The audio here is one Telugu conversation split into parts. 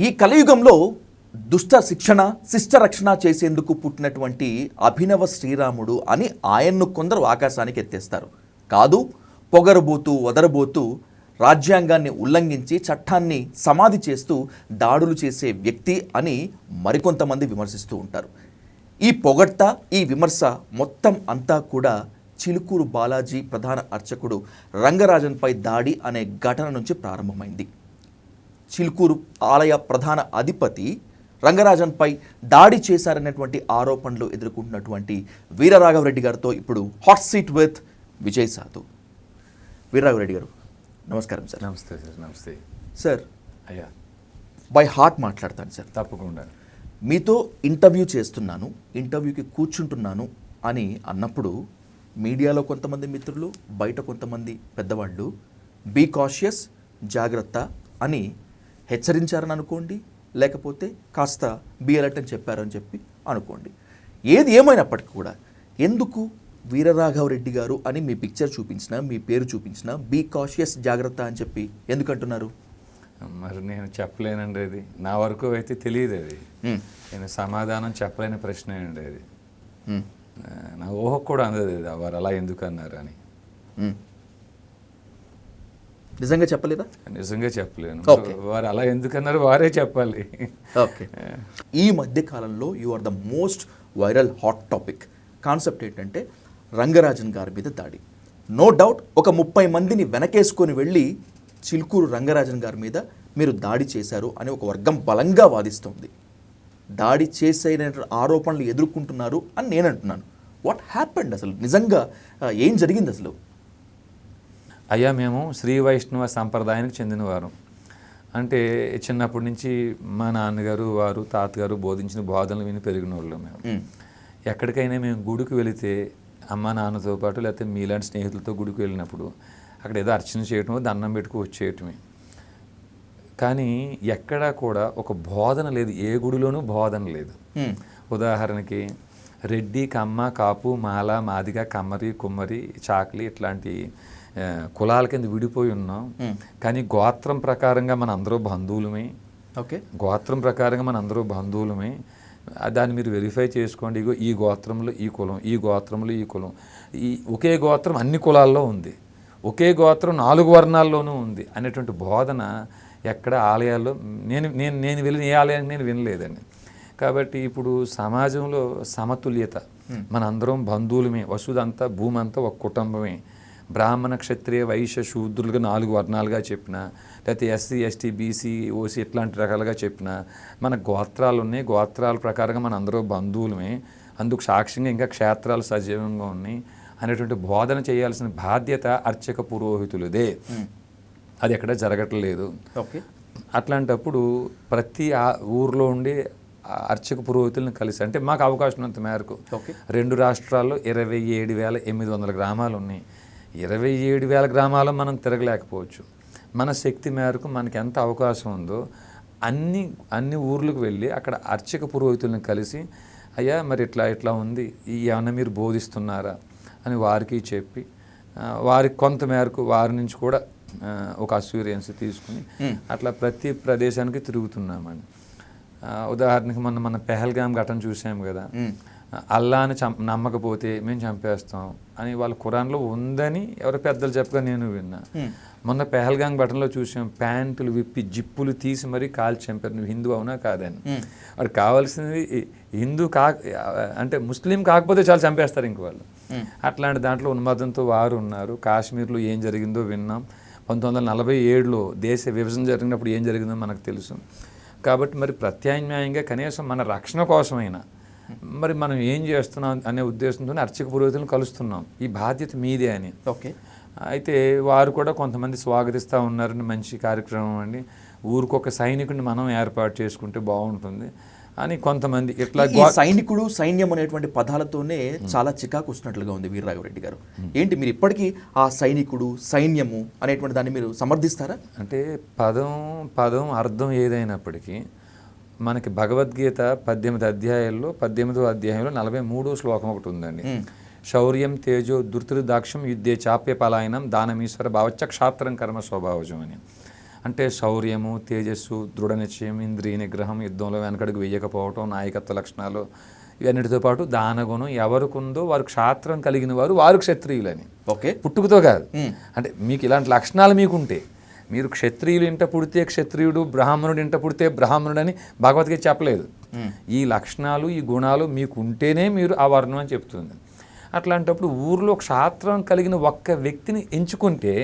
ఈ కలియుగంలో దుష్ట శిక్షణ శిష్ట రక్షణ చేసేందుకు పుట్టినటువంటి అభినవ శ్రీరాముడు అని ఆయన్ను కొందరు ఆకాశానికి ఎత్తేస్తారు. కాదు, పొగరబోతూ వదరబోతూ రాజ్యాంగాన్ని ఉల్లంఘించి చట్టాన్ని సమాధి చేస్తూ దాడులు చేసే వ్యక్తి అని మరికొంతమంది విమర్శిస్తూ ఉంటారు. ఈ పొగడ్త, ఈ విమర్శ మొత్తం అంతా కూడా చిలుకూరు బాలాజీ ప్రధాన అర్చకుడు రంగరాజన్పై దాడి అనే ఘటన నుంచి ప్రారంభమైంది. చిలుకూరు ఆలయ ప్రధాన అధిపతి రంగరాజన్పై దాడి చేశారనేటువంటి ఆరోపణలు ఎదుర్కొంటున్నటువంటి వీరరాఘవరెడ్డి గారితో ఇప్పుడు హాట్ సీట్ విత్ విజయ్ సాధు. వీరరాఘవరెడ్డి గారు నమస్కారం సార్. నమస్తే సార్. నమస్తే సార్. అయ్యా, బై హార్ట్ మాట్లాడతాను సార్. తప్పకుండా. మీతో ఇంటర్వ్యూ చేస్తున్నాను, ఇంటర్వ్యూకి కూర్చుంటున్నాను అని అన్నప్పుడు మీడియాలో కొంతమంది మిత్రులు, బయట కొంతమంది పెద్దవాళ్ళు బీ కాషియస్, జాగ్రత్త అని హెచ్చరించారని అనుకోండి, లేకపోతే కాస్త బీ అలర్ట్ అని చెప్పారని చెప్పి అనుకోండి. ఏది ఏమైనప్పటికీ కూడా ఎందుకు వీరరాఘవరెడ్డి గారు అని మీ పిక్చర్ చూపించినా, మీ పేరు చూపించినా బీ కాషియస్, జాగ్రత్త అని చెప్పి ఎందుకు అంటున్నారు? మరి నేను చెప్పలేనండి, అది నా వరకు అయితే తెలియదు. అది నేను సమాధానం చెప్పలేని ప్రశ్న అండి అది. నా ఊహకు కూడా అందదు అది, వారు అలా ఎందుకు అన్నారు అని. నిజంగా చెప్పలేదా? నిజంగా చెప్పలేను. వారు అలా ఎందుకన్నారు వారే చెప్పాలి. ఓకే. ఈ మధ్య కాలంలో you are the most viral hot topic. Concept ఏంటంటే రంగరాజన్ గారి మీద దాడి. నో డౌట్ ఒక 30 మందిని వెనకేసుకొని వెళ్ళి చిలుకూరు రంగరాజన్ గారి మీద మీరు దాడి చేశారు అని ఒక వర్గం బలంగా వాదిస్తుంది. దాడి చేసే ఆరోపణలు ఎదుర్కొంటున్నారు అని నేను అంటున్నాను. వాట్ హ్యాపెండ్ అసలు? నిజంగా ఏం జరిగింది అసలు? అయ్యా, మేము శ్రీ వైష్ణవ సంప్రదాయానికి చెందినవారు. అంటే చిన్నప్పటి నుంచి మా నాన్నగారు, వారు, తాతగారు బోధించిన బోధనలు విని పెరిగిన వాళ్ళు మేము. ఎక్కడికైనా మేము గుడికి వెళితే అమ్మ నాన్నతో పాటు లేకపోతే మీలాంటి స్నేహితులతో గుడికి వెళ్ళినప్పుడు అక్కడ ఏదో అర్చన చేయటమో దండం పెట్టుకు వచ్చేయటమే. కానీ ఎక్కడా కూడా ఒక బోధన లేదు, ఏ గుడిలోనూ బోధన లేదు. ఉదాహరణకి రెడ్డి, కమ్మ, కాపు, మాల, మాదిగ, కమ్మరి, కుమ్మరి, చాకలి ఇట్లాంటి కులాల కింద విడిపోయి ఉన్నాం. కానీ గోత్రం ప్రకారంగా మన అందరూ బంధువులమే. ఓకే, గోత్రం ప్రకారంగా మన అందరూ బంధువులమే. దాన్ని మీరు వెరిఫై చేసుకోండి. ఇగో ఈ గోత్రంలో ఈ కులం, ఈ గోత్రంలో ఈ కులం, ఈ ఒకే గోత్రం అన్ని కులాల్లో ఉంది, ఒకే గోత్రం 4 వర్ణాల్లోనూ ఉంది అనేటువంటి బోధన ఎక్కడ ఆలయాల్లో నేను వెళ్ళిన ఏ ఆలయానికి నేను వినలేదండి. కాబట్టి ఇప్పుడు సమాజంలో సమతుల్యత, మనందరం బంధువులమే, వసుదంతా భూమి అంతా ఒక కుటుంబమే. బ్రాహ్మణ, క్షత్రియ, వైశ్య, శూద్రులుగా 4 వర్ణాలుగా చెప్పిన, లేకపోతే ఎస్సీ, ఎస్టీ, బీసీ, ఓసీ ఇట్లాంటి రకాలుగా చెప్పిన, మన గోత్రాలు ఉన్నాయి, గోత్రాల ప్రకారంగా మన అందరూ బంధువులమే, అందుకు సాక్ష్యంగా ఇంకా క్షేత్రాలు సజీవంగా ఉన్నాయి అనేటువంటి బోధన చేయాల్సిన బాధ్యత అర్చక పురోహితులదే. అది ఎక్కడ జరగట్లేదు. ఓకే. అట్లాంటప్పుడు ప్రతి ఊర్లో ఉండి అర్చక పురోహితులను కలిసి, అంటే మాకు అవకాశం ఉన్నంత మేరకు 2 రాష్ట్రాల్లో 27,800 గ్రామాలు ఉన్నాయి. 27,000 గ్రామాలు మనం తిరగలేకపోవచ్చు. మన శక్తి మేరకు మనకి ఎంత అవకాశం ఉందో అన్ని ఊర్లకు వెళ్ళి అక్కడ అర్చక పురోహితులను కలిసి, అయ్యా మరి ఇట్లా ఉంది, ఏమన్నా మీరు బోధిస్తున్నారా అని వారికి చెప్పి, వారికి కొంత మేరకు వారి నుంచి కూడా ఒక అస్యూరెన్స్ తీసుకుని అట్లా ప్రతి ప్రదేశానికి తిరుగుతున్నామండి. ఉదాహరణకి మన పెహల్గాం ఘటన చూసాం కదా, అల్లాని నమ్మకపోతే మేము చంపేస్తాం అని వాళ్ళ ఖురాన్లో ఉందని ఎవరో పెద్దలు చెప్పగా నేను విన్నా. మొన్న పెహల్గాం ఘటనలో చూసాం, ప్యాంటులు విప్పి జిప్పులు తీసి మరీ కాల్చి చంపారు. నువ్వు హిందూ అవునా కాదని. వాడు కావాల్సింది హిందూ అంటే ముస్లిం కాకపోతే చాలా చంపేస్తారు ఇంక వాళ్ళు. అట్లాంటి దాంట్లో ఉన్మాదంతో వారు ఉన్నారు. కాశ్మీర్లో ఏం జరిగిందో విన్నాం. 1947లో దేశ విభజన జరిగినప్పుడు ఏం జరిగిందో మనకు తెలుసు. కాబట్టి మరి ప్రత్యామ్నాయంగా కనీసం మన రక్షణ కోసమైనా మరి మనం ఏం చేస్తున్నాం అనే ఉద్దేశంతో అర్చక పురోహితులను కలుస్తున్నాం. ఈ బాధ్యత మీదే అని. ఓకే. అయితే వారు కూడా కొంతమంది స్వాగతిస్తూ ఉన్నారని, మంచి కార్యక్రమం అండి, ఊరికొక సైనికుడిని మనం ఏర్పాటు చేసుకుంటే బాగుంటుంది అని కొంతమంది. ఇట్లా సైనికుడు, సైన్యం అనేటువంటి పదాలతోనే చాలా చికాకు వస్తున్నట్లుగా ఉంది వీరరాఘవరెడ్డి గారు. ఏంటి మీరు ఇప్పటికీ ఆ సైనికుడు, సైన్యము అనేటువంటి దాన్ని మీరు సమర్థిస్తారా? అంటే పదం అర్థం ఏదైనప్పటికీ మనకి భగవద్గీత 18 అధ్యాయాల్లో 18వ అధ్యాయంలో 43వ శ్లోకం ఒకటి ఉందండి. శౌర్యం తేజో దుర్తిర్దాక్ష్యం యుద్ధే చాప్య పలాయనం దానమీశ్వర భావచ్చ క్షాత్రం కర్మ స్వభావజం అని. అంటే శౌర్యము, తేజస్సు, దృఢ నిశ్చయం, ఇంద్రియ నిగ్రహం, యుద్ధంలో వెనకడుగు వేయకపోవటం, నాయకత్వ లక్షణాలు, ఇవన్నిటితో పాటు దానగుణం ఎవరికి ఉందో వారు క్షాత్రం కలిగిన వారు క్షత్రియులని. ఓకే, పుట్టుకతో కాదు. అంటే మీకు ఇలాంటి లక్షణాలు మీకుంటే మీరు క్షత్రియులు ఇంట పుడితే క్షత్రియుడు, బ్రాహ్మణుడు ఇంట పుడితే బ్రాహ్మణుడు అని భగవద్గీత చెప్పలేదు. ఈ లక్షణాలు, ఈ గుణాలు మీకు ఉంటేనే మీరు ఆ వర్ణం అని చెప్తుంది. అట్లాంటప్పుడు ఊర్లో క్షాత్రం కలిగిన ఒక్క వ్యక్తిని ఎంచుకుంటే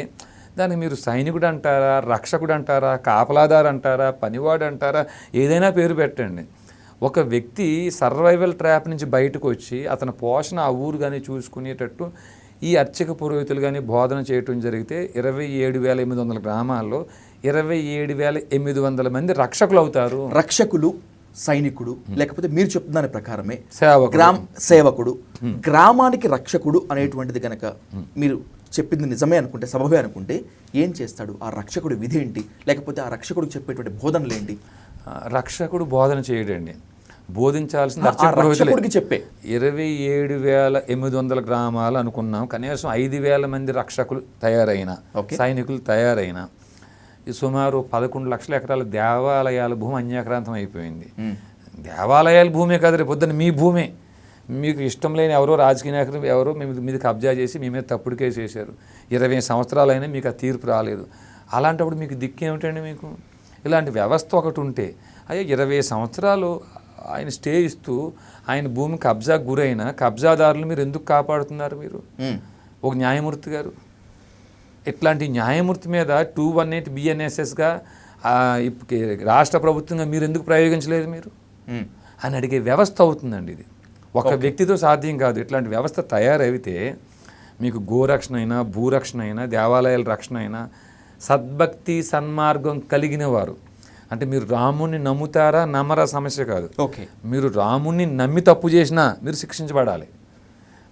దానికి మీరు సైనికుడు అంటారా, రక్షకుడు అంటారా, కాపలాదారు అంటారా, పనివాడు అంటారా, ఏదైనా పేరు పెట్టండి. ఒక వ్యక్తి సర్వైవల్ ట్రాప్ నుంచి బయటకు వచ్చి అతని పోషణ ఆ ఊరు కానీ చూసుకునేటట్టు ఈ అర్చక పురోహితులు కానీ బోధన చేయటం జరిగితే 27,800 గ్రామాల్లో 27,800 మంది రక్షకులు అవుతారు. రక్షకులు, సైనికుడు, లేకపోతే మీరు చెప్తున్న దాని ప్రకారమే సేవకుడు. గ్రామానికి రక్షకుడు అనేటువంటిది కనుక మీరు చెప్పింది నిజమే అనుకుంటే, సబబే అనుకుంటే ఏం చేస్తాడు ఆ రక్షకుడు? విధి ఏంటి? లేకపోతే ఆ రక్షకుడు చెప్పేటువంటి బోధనలు ఏంటి? రక్షకుడు బోధన చేయడండి, బోధించాల్సిన రక్షకుడికి చెప్పే 27,800 గ్రామాలు అనుకున్నాం. కనీసం 5,000 మంది రక్షకులు తయారైన, సైనికులు తయారైన, ఈ సుమారు 11 లక్షల ఎకరాల దేవాలయాల భూమి అన్యాక్రాంతం అయిపోయింది. దేవాలయాల భూమే కాదు, రేపు పొద్దున్న మీ భూమే. మీకు ఇష్టం లేని ఎవరో రాజకీయ నాయకులు ఎవరో మీద కబ్జా చేసి మీ మీద తప్పుడు కేసు వేశారు. 20 సంవత్సరాలైనా మీకు ఆ తీర్పు రాలేదు. అలాంటప్పుడు మీకు దిక్కేమిటండి? మీకు ఇలాంటి వ్యవస్థ ఒకటి ఉంటే, అయ్యో 20 సంవత్సరాలు ఆయన స్టే ఇస్తూ ఆయన భూమి కబ్జాకు గురైన కబ్జాదారులు మీరు ఎందుకు కాపాడుతున్నారు? మీరు ఒక న్యాయమూర్తి గారు ఇట్లాంటి న్యాయమూర్తి మీద 218 BNSSగా రాష్ట్ర ప్రభుత్వంగా మీరు ఎందుకు ప్రయోగించలేదు మీరు అని అడిగే వ్యవస్థ అవుతుందండి. ఇది ఒక వ్యక్తితో సాధ్యం కాదు. ఇట్లాంటి వ్యవస్థ తయారైతే మీకు గోరక్షణ అయినా, భూరక్షణ అయినా, దేవాలయాల రక్షణ అయినా, సద్భక్తి సన్మార్గం కలిగిన వారు, అంటే మీరు రాముణ్ణి నమ్ముతారా నమ్మరా సమస్య కాదు. ఓకే, మీరు రాముణ్ణి నమ్మి తప్పు చేసినా మీరు శిక్షించబడాలి,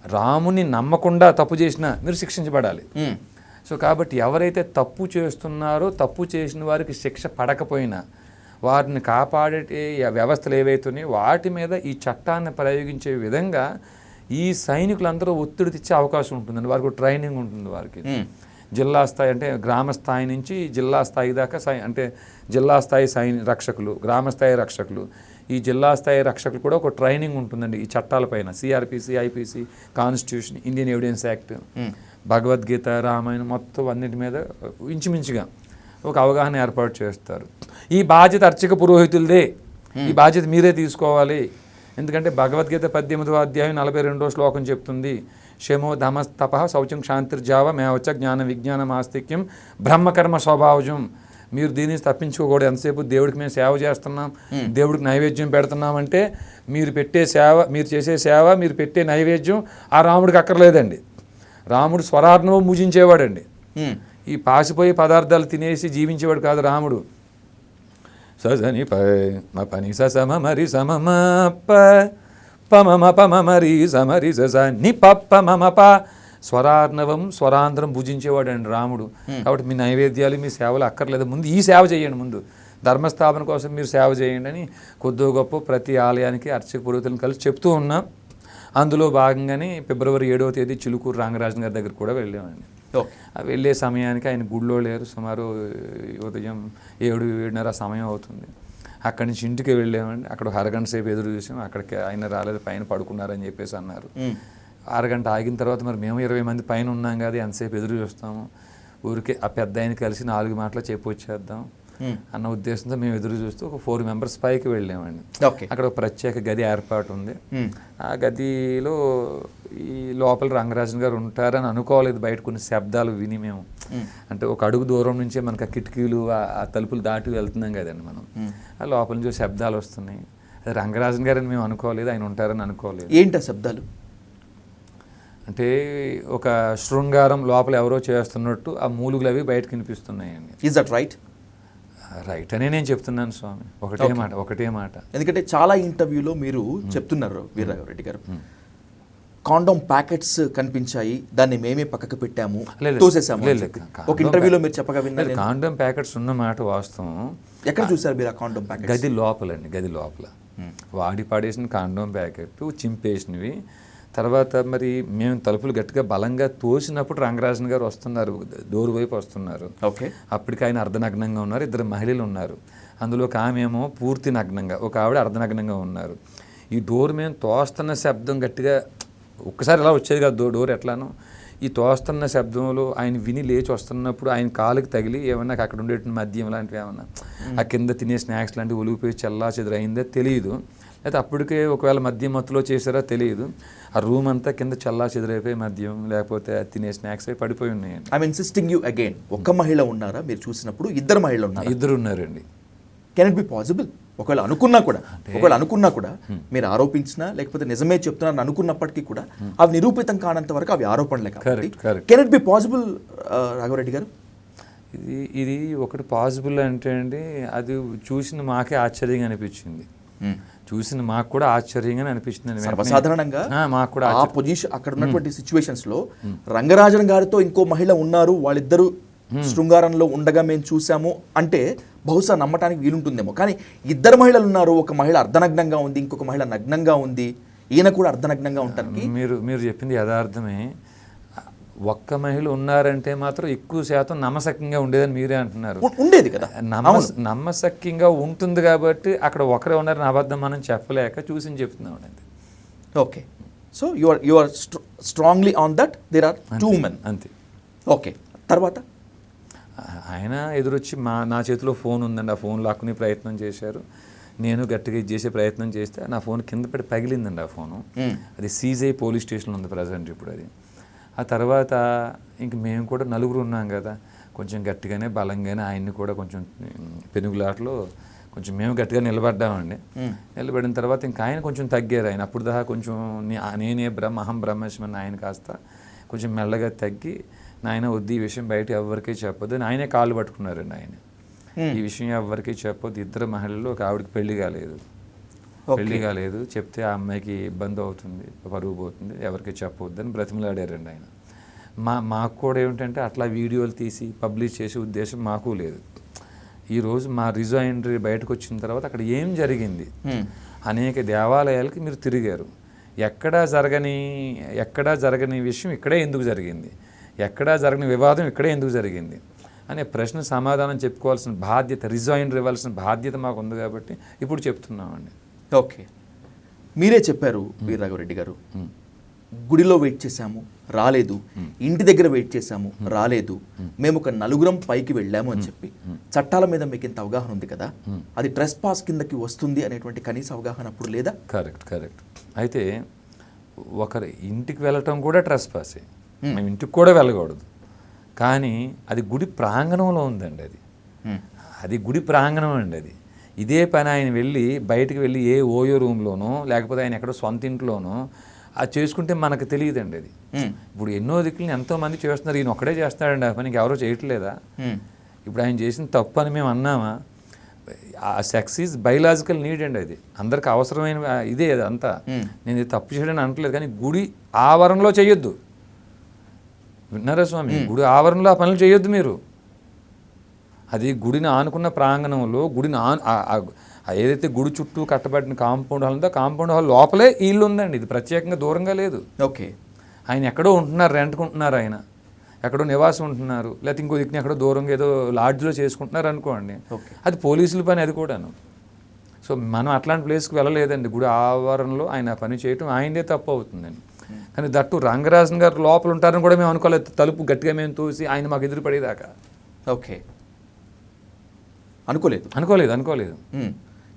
రాముణ్ణి నమ్మకుండా తప్పు చేసినా మీరు శిక్షించబడాలి. సో కాబట్టి ఎవరైతే తప్పు చేస్తున్నారో, తప్పు చేసిన వారికి శిక్ష పడకపోయినా వారిని కాపాడే వ్యవస్థలు ఏవైతున్నాయో వాటి మీద ఈ చట్టాన్ని ప్రయోగించే విధంగా ఈ సైనికులందరూ ఒత్తిడి తెచ్చే అవకాశం ఉంటుందండి. వారికి ట్రైనింగ్ ఉంటుంది. వారికి జిల్లా స్థాయి అంటే గ్రామ స్థాయి నుంచి జిల్లా స్థాయి దాకా అంటే జిల్లా స్థాయి రక్షకులు, గ్రామ స్థాయి రక్షకులు, ఈ జిల్లా స్థాయి రక్షకులు కూడా ఒక ట్రైనింగ్ ఉంటుందండి ఈ చట్టాలపైన. CRPC, IPC, constitution, Indian evidence act, Bhagavad Gita, Ramayanam మొత్తం అన్నిటి మీద ఇంచుమించుగా ఒక అవగాహన ఏర్పాటు చేస్తారు. ఈ బాధ్యత అర్చక పురోహితులదే. ఈ బాధ్యత మీరే తీసుకోవాలి. ఎందుకంటే భగవద్గీత 18వ అధ్యాయం 42వ శ్లోకం చెప్తుంది, శమో ధమస్తప శౌచం క్షాంతిర్జావ మేవచ్చ జ్ఞాన విజ్ఞానం ఆస్తిక్యం బ్రహ్మకర్మ స్వభావజం. మీరు దీన్ని తప్పించుకోకూడదు. ఎంతసేపు దేవుడికి మేము సేవ చేస్తున్నాం, దేవుడికి నైవేద్యం పెడుతున్నామంటే మీరు పెట్టే సేవ, మీరు చేసే సేవ, మీరు పెట్టే నైవేద్యం ఆ రాముడికి అక్కర్లేదండి. రాముడు స్వరార్ణవం పూజించేవాడండి. ఈ పాసిపోయే పదార్థాలు తినేసి జీవించేవాడు కాదు రాముడు. సజని పని సమ మరి సమమ పమమ పమరి సమరి సని పప్ప మమప స్వరార్ణవం, స్వరాంధ్రం పూజించేవాడండి రాముడు. కాబట్టి మీ నైవేద్యాలు, మీ సేవలు అక్కర్లేదు. ముందు ఈ సేవ చేయండి, ముందు ధర్మస్థాపన కోసం మీరు సేవ చేయండి అని కొద్దో గొప్ప ప్రతి ఆలయానికి అర్చక పురోహితులను కలిసి చెప్తూ ఉన్నాం. అందులో భాగంగానే ఫిబ్రవరి 7వ తేదీ చిలుకూరు రాంగరాజన్ గారి దగ్గర కూడా వెళ్ళామండి. వెళ్ళే సమయానికి ఆయన గుడిలో లేరు. సుమారు ఉదయం 7-7:30 సమయం అవుతుంది. అక్కడి నుంచి ఇంటికి వెళ్ళామండి. అక్కడ అరగంట సేపు ఎదురు చూసాం. అక్కడికి ఆయన రాలేదు, పైన పడుకున్నారని చెప్పేసి అన్నారు. అరగంట ఆగిన తర్వాత మరి మేము 20 మంది పైన ఉన్నాం కదా, ఎంతసేపు ఎదురు చూస్తాము, ఊరికే ఆ పెద్ద ఆయన కలిసి 4 మాటలు చెప్పి వచ్చేద్దాం అన్న ఉద్దేశంతో మేము ఎదురు చూస్తూ ఒక 4 మెంబర్స్ పైకి వెళ్ళామండి. అక్కడ ఒక ప్రత్యేక గది ఏర్పాటు ఉంది. ఆ గదిలో ఈ లోపల రంగరాజన్ గారు ఉంటారని అనుకోలేదు. బయట కొన్ని శబ్దాలు విని మేము, అంటే ఒక అడుగు దూరం నుంచే మనకు ఆ కిటికీలు, ఆ తలుపులు దాటి వెళ్తున్నాం కదండి మనం. ఆ లోపల నుంచి శబ్దాలు వస్తున్నాయి. అది రంగరాజన్ గారని మేము అనుకోలేదు, ఆయన ఉంటారని అనుకోలేదు. ఏంటి ఆ శబ్దాలు? అంటే ఒక శృంగారం లోపల ఎవరో చేస్తున్నట్టు ఆ మూలుగులు అవి బయటకు వినిపిస్తున్నాయండి. Is that right? రైట్ అనే నేను చెప్తున్నాను స్వామి. ఒకటే మాట. ఎందుకంటే చాలా ఇంటర్వ్యూలో మీరు చెప్తున్నారు వీర్రాఘవరెడ్డి గారు, కాండోమ్ ప్యాకెట్స్ కనిపించాయి, దాన్ని మేమే పక్కకు పెట్టాము, తోసేసాము. ఒక ఇంటర్వ్యూలో మీరు చెప్పగా విన్నారు. కాండోమ్ ప్యాకెట్స్ ఉన్న మాట వాస్తవం. ఎక్కడ చూసారు మీరు ఆ కాండోమ్ ప్యాకెట్? గది లోపలండి. గది లోపల వాడి పడేసిన కాండోమ్ ప్యాకెట్, చింపేసినవి, తర్వాత మరి మేము తలుపులు గట్టిగా బలంగా తోసినప్పుడు రంగరాజన్ గారు వస్తున్నారు, డోర్ వైపు వస్తున్నారు. ఓకే. అప్పటికి ఆయన అర్ధనగ్నంగా ఉన్నారు, ఇద్దరు మహిళలు ఉన్నారు. అందులో ఒక ఆమె ఏమో పూర్తి నగ్నంగా, ఒక ఆవిడ అర్ధనగ్నంగా ఉన్నారు. ఈ డోర్ మేము తోస్తున్న శబ్దం గట్టిగా ఒక్కసారి ఇలా వచ్చేది కాదు డోర్ ఎట్లానో. ఈ తోస్తున్న శబ్దంలో ఆయన విని లేచి వస్తున్నప్పుడు ఆయన కాలుకి తగిలి ఏమన్నా అక్కడ ఉండేటువంటి మద్యం లాంటివి ఏమన్నా ఆ కింద తినే స్నాక్స్ లాంటివి ఒలిగిపోయి చల్లా చెదురైందో తెలియదు. అయితే అప్పటికే ఒకవేళ మద్యం మత్తులో చేశారో తెలియదు. ఆ రూమ్ అంతా కింద చల్లా చెదురైపోయి మద్యం లేకపోతే తినే స్నాక్స్ అయి పడిపోయి ఉన్నాయండి. ఐ ఇన్సిస్టింగ్ యూ అగైన్, ఒక్క మహిళ ఉన్నారా మీరు చూసినప్పుడు? ఇద్దరు మహిళలు ఉన్నారు? ఇద్దరు ఉన్నారండి. Can it be possible? ఒకవేళ అనుకున్నా కూడా మీరు ఆరోపించినా లేకపోతే నిజమే చెప్తున్నారని అనుకున్నప్పటికీ కూడా అవి నిరూపితం కానంత వరకు అవి ఆరోపణలే కాబట్టి can it be possible Raghavareddy గారు? ఇది ఒకటి పాసిబుల్ అంటే అండి, అది చూసిన మాకే ఆశ్చర్యంగా అనిపించింది. చూసిన మాకు కూడా ఆశ్చర్యంగా అనిపించింది. సర్వసాధారణంగా మాకు కూడా ఆ పొజిషన్ అక్కడ ఉన్నటువంటి సిచ్యువేషన్స్ లో రంగరాజన్ గారితో ఇంకో మహిళ ఉన్నారు, వాళ్ళిద్దరూ శృంగారంలో ఉండగా మేము చూసాము అంటే బహుశా నమ్మటానికి వీలుంటుందేమో. కానీ ఇద్దరు మహిళలు ఉన్నారు, ఒక మహిళ అర్ధనగ్నంగా ఉంది, ఇంకొక మహిళ నగ్నంగా ఉంది, ఈయన కూడా అర్ధనగ్నంగా ఉంటానికి మీరు చెప్పింది యథార్థమే. ఒక్క మహిళ ఉన్నారంటే మాత్రం ఎక్కువ శాతం నమ్మశక్యంగా ఉండేదని మీరే అంటున్నారు. ఉండేది కదా, నమ్మశక్యంగా ఉంటుంది కాబట్టి అక్కడ ఒకరే ఉన్నారని అబద్ధం మనం చెప్పలేక చూసి చెప్తున్నాం అండి. Okay. So you are strongly on that there are two men అంతే. ఓకే. తర్వాత ఆయన ఎదురొచ్చి నా చేతిలో ఫోన్ ఉందండి, ఆ ఫోన్ లాక్కునే ప్రయత్నం చేశారు. నేను గట్టిగా చేసే ప్రయత్నం చేస్తే నా ఫోన్ కింద పెట్టి పగిలిందండి. ఆ ఫోను అది సీజ్ అయ్యి పోలీస్ స్టేషన్లో ఉంది ప్రజెంట్ ఇప్పుడు అది. ఆ తర్వాత ఇంక మేము కూడా నలుగురు ఉన్నాం కదా, కొంచెం గట్టిగానే బలంగానే ఆయన్ని కూడా కొంచెం పెనుగులాటలో కొంచెం మేము గట్టిగా నిలబడ్డామండి. నిలబడిన తర్వాత ఇంకా ఆయన కొంచెం తగ్గారు. ఆయన అప్పుడు దాకా కొంచెం నేనే అహం బ్రహ్మస్మని ఆయన కాస్త కొంచెం మెల్లగా తగ్గి, నాయన వద్దు ఈ విషయం బయట ఎవరికీ చెప్పొద్దు అని ఆయనే కాళ్ళు పట్టుకున్నారండి. ఆయన ఈ విషయం ఎవరికీ చెప్పొద్దు, ఇద్దరు మహిళలు ఒక ఆవిడకి పెళ్లి కాలేదు, చెప్తే ఆ అమ్మాయికి ఇబ్బంది అవుతుంది, పరుగు పోతుంది, ఎవరికి చెప్పవద్దు అని బ్రతిమలాడారండి ఆయన. మాకు కూడా ఏమిటంటే అట్లా వీడియోలు తీసి పబ్లిష్ చేసే ఉద్దేశం మాకు లేదు. ఈరోజు మా రిజైనరీ బయటకు వచ్చిన తర్వాత అక్కడ ఏం జరిగింది, అనేక దేవాలయాలకి మీరు తిరిగారు, ఎక్కడా జరగని విషయం ఇక్కడే ఎందుకు జరిగింది, ఎక్కడా జరగని వివాదం ఇక్కడే ఎందుకు జరిగింది అనే ప్రశ్న సమాధానం చెప్పుకోవాల్సిన బాధ్యత, రిజైనరీ ఇవ్వాల్సిన బాధ్యత మాకు ఉంది కాబట్టి ఇప్పుడు చెప్తున్నామండి. ఓకే. మీరే చెప్పారు వీరరాఘవరెడ్డి గారు, గుడిలో వెయిట్ చేశాము రాలేదు, ఇంటి దగ్గర వెయిట్ చేశాము రాలేదు, మేము ఒక నలుగురం పైకి వెళ్ళాము అని చెప్పి. చట్టాల మీద మీకు ఇంత అవగాహన ఉంది కదా, అది ట్రెస్ పాస్ కిందకి వస్తుంది అనేటువంటి కనీస అవగాహన అప్పుడు లేదా? కరెక్ట్. అయితే ఒకరి ఇంటికి వెళ్ళటం కూడా ట్రెస్ పాసే, మేము ఇంటికి కూడా వెళ్ళకూడదు. కానీ అది గుడి ప్రాంగణంలో ఉందండి, అది గుడి ప్రాంగణం అండి. అది ఇదే పని ఆయన బయటికి వెళ్ళి ఏ ఓయో రూమ్లోనో లేకపోతే ఆయన ఎక్కడో సొంత ఇంట్లోనో అది చేసుకుంటే మనకు తెలియదండి. అది ఇప్పుడు ఎన్నో దిక్కులని ఎంతోమంది చేస్తున్నారు, ఈయన ఒక్కడే చేస్తాడండి ఆ పనికి, ఎవరో చేయట్లేదా? ఇప్పుడు ఆయన చేసిన తప్పు అని మేము అన్నామా? ఆ సెక్స్ ఈజ్ బయలాజికల్ నీడ్ అండి, అది అందరికి అవసరమైన ఇదే అది అంతా. నేను ఇది తప్పు చేయడానికి అనట్లేదు, కానీ గుడి ఆవరణలో చేయొద్దు. విన్నారా స్వామి? గుడి ఆవరణలో ఆ పనులు చేయొద్దు మీరు. అది గుడిని ఆనుకున్న ప్రాంగణంలో ఏదైతే గుడి చుట్టూ కట్టబడిన కాంపౌండ్ హాల్ ఉందో కాంపౌండ్ హాల్ లోపలే ఇల్లు ఉందండి, ఇది ప్రత్యేకంగా దూరంగా లేదు. ఓకే. ఆయన ఎక్కడో ఉంటున్నారు, రెంట్కుంటున్నారు, ఆయన ఎక్కడో నివాసం ఉంటున్నారు, లేకపోతే ఇంకో దిక్కుని ఎక్కడో దూరంగా ఏదో లాడ్జ్లో చేసుకుంటున్నారు అనుకోండి, అది పోలీసుల పని అది కూడాను. సో మనం అట్లాంటి ప్లేస్కి వెళ్ళలేదండి, గుడి ఆవరణలో ఆయన పని చేయటం ఆయనదే తప్పు అవుతుందండి. కానీ దట్టు రంగరాజన్ గారు లోపల ఉంటారని కూడా మేము అనుకోలేదు, తలుపు గట్టిగా మేము తోసి ఆయన మాకు ఎదురుపడేదాకా. ఓకే. అనుకోలేదు.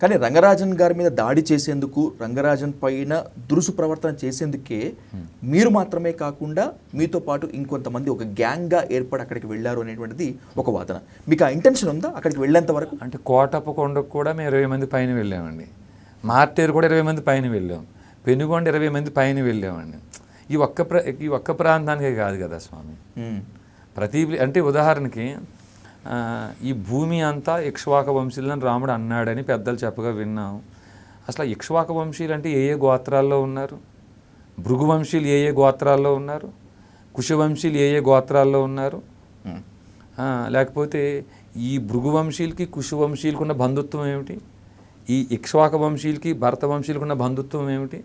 కానీ రంగరాజన్ గారి మీద దాడి చేసేందుకు, రంగరాజన్ పైన దురుసు ప్రవర్తన చేసేందుకే మీరు మాత్రమే కాకుండా మీతో పాటు ఇంకొంతమంది ఒక గ్యాంగ్గా ఏర్పడి అక్కడికి వెళ్ళారు అనేటువంటిది ఒక వాదన. మీకు ఆ ఇంటెన్షన్ ఉందా అక్కడికి వెళ్ళేంత వరకు? అంటే కోటప్పకొండకు కూడా మేము 20 మంది పైన వెళ్ళామండి, మార్టేరు కూడా 20 మంది పైన వెళ్ళాం, పెనుగొండ 20 మంది పైన వెళ్ళామండి. ఈ ఒక్క ప్రాంతానికే కాదు కదా స్వామి, ప్రతి అంటే ఉదాహరణకి ఈ భూమి అంతా ఇక్ష్వాక వంశీయులని రాముడు అన్నాడని పెద్దలు చెప్పగా విన్నాం. అసలు ఇక్ష్వాక వంశీయులు అంటే ఏ గోత్రాల్లో ఉన్నారు, భృగు వంశీయులు ఏ గోత్రాల్లో ఉన్నారు, కుశవంశీయులు ఏ గోత్రాల్లో ఉన్నారు, లేకపోతే ఈ భృగు వంశీయులకి కుశవంశీయులకు ఉన్న బంధుత్వం ఏమిటి, ఈ ఇక్ష్వాక వంశీయులకి భరత వంశీయులకు ఉన్న బంధుత్వం ఏమిటి,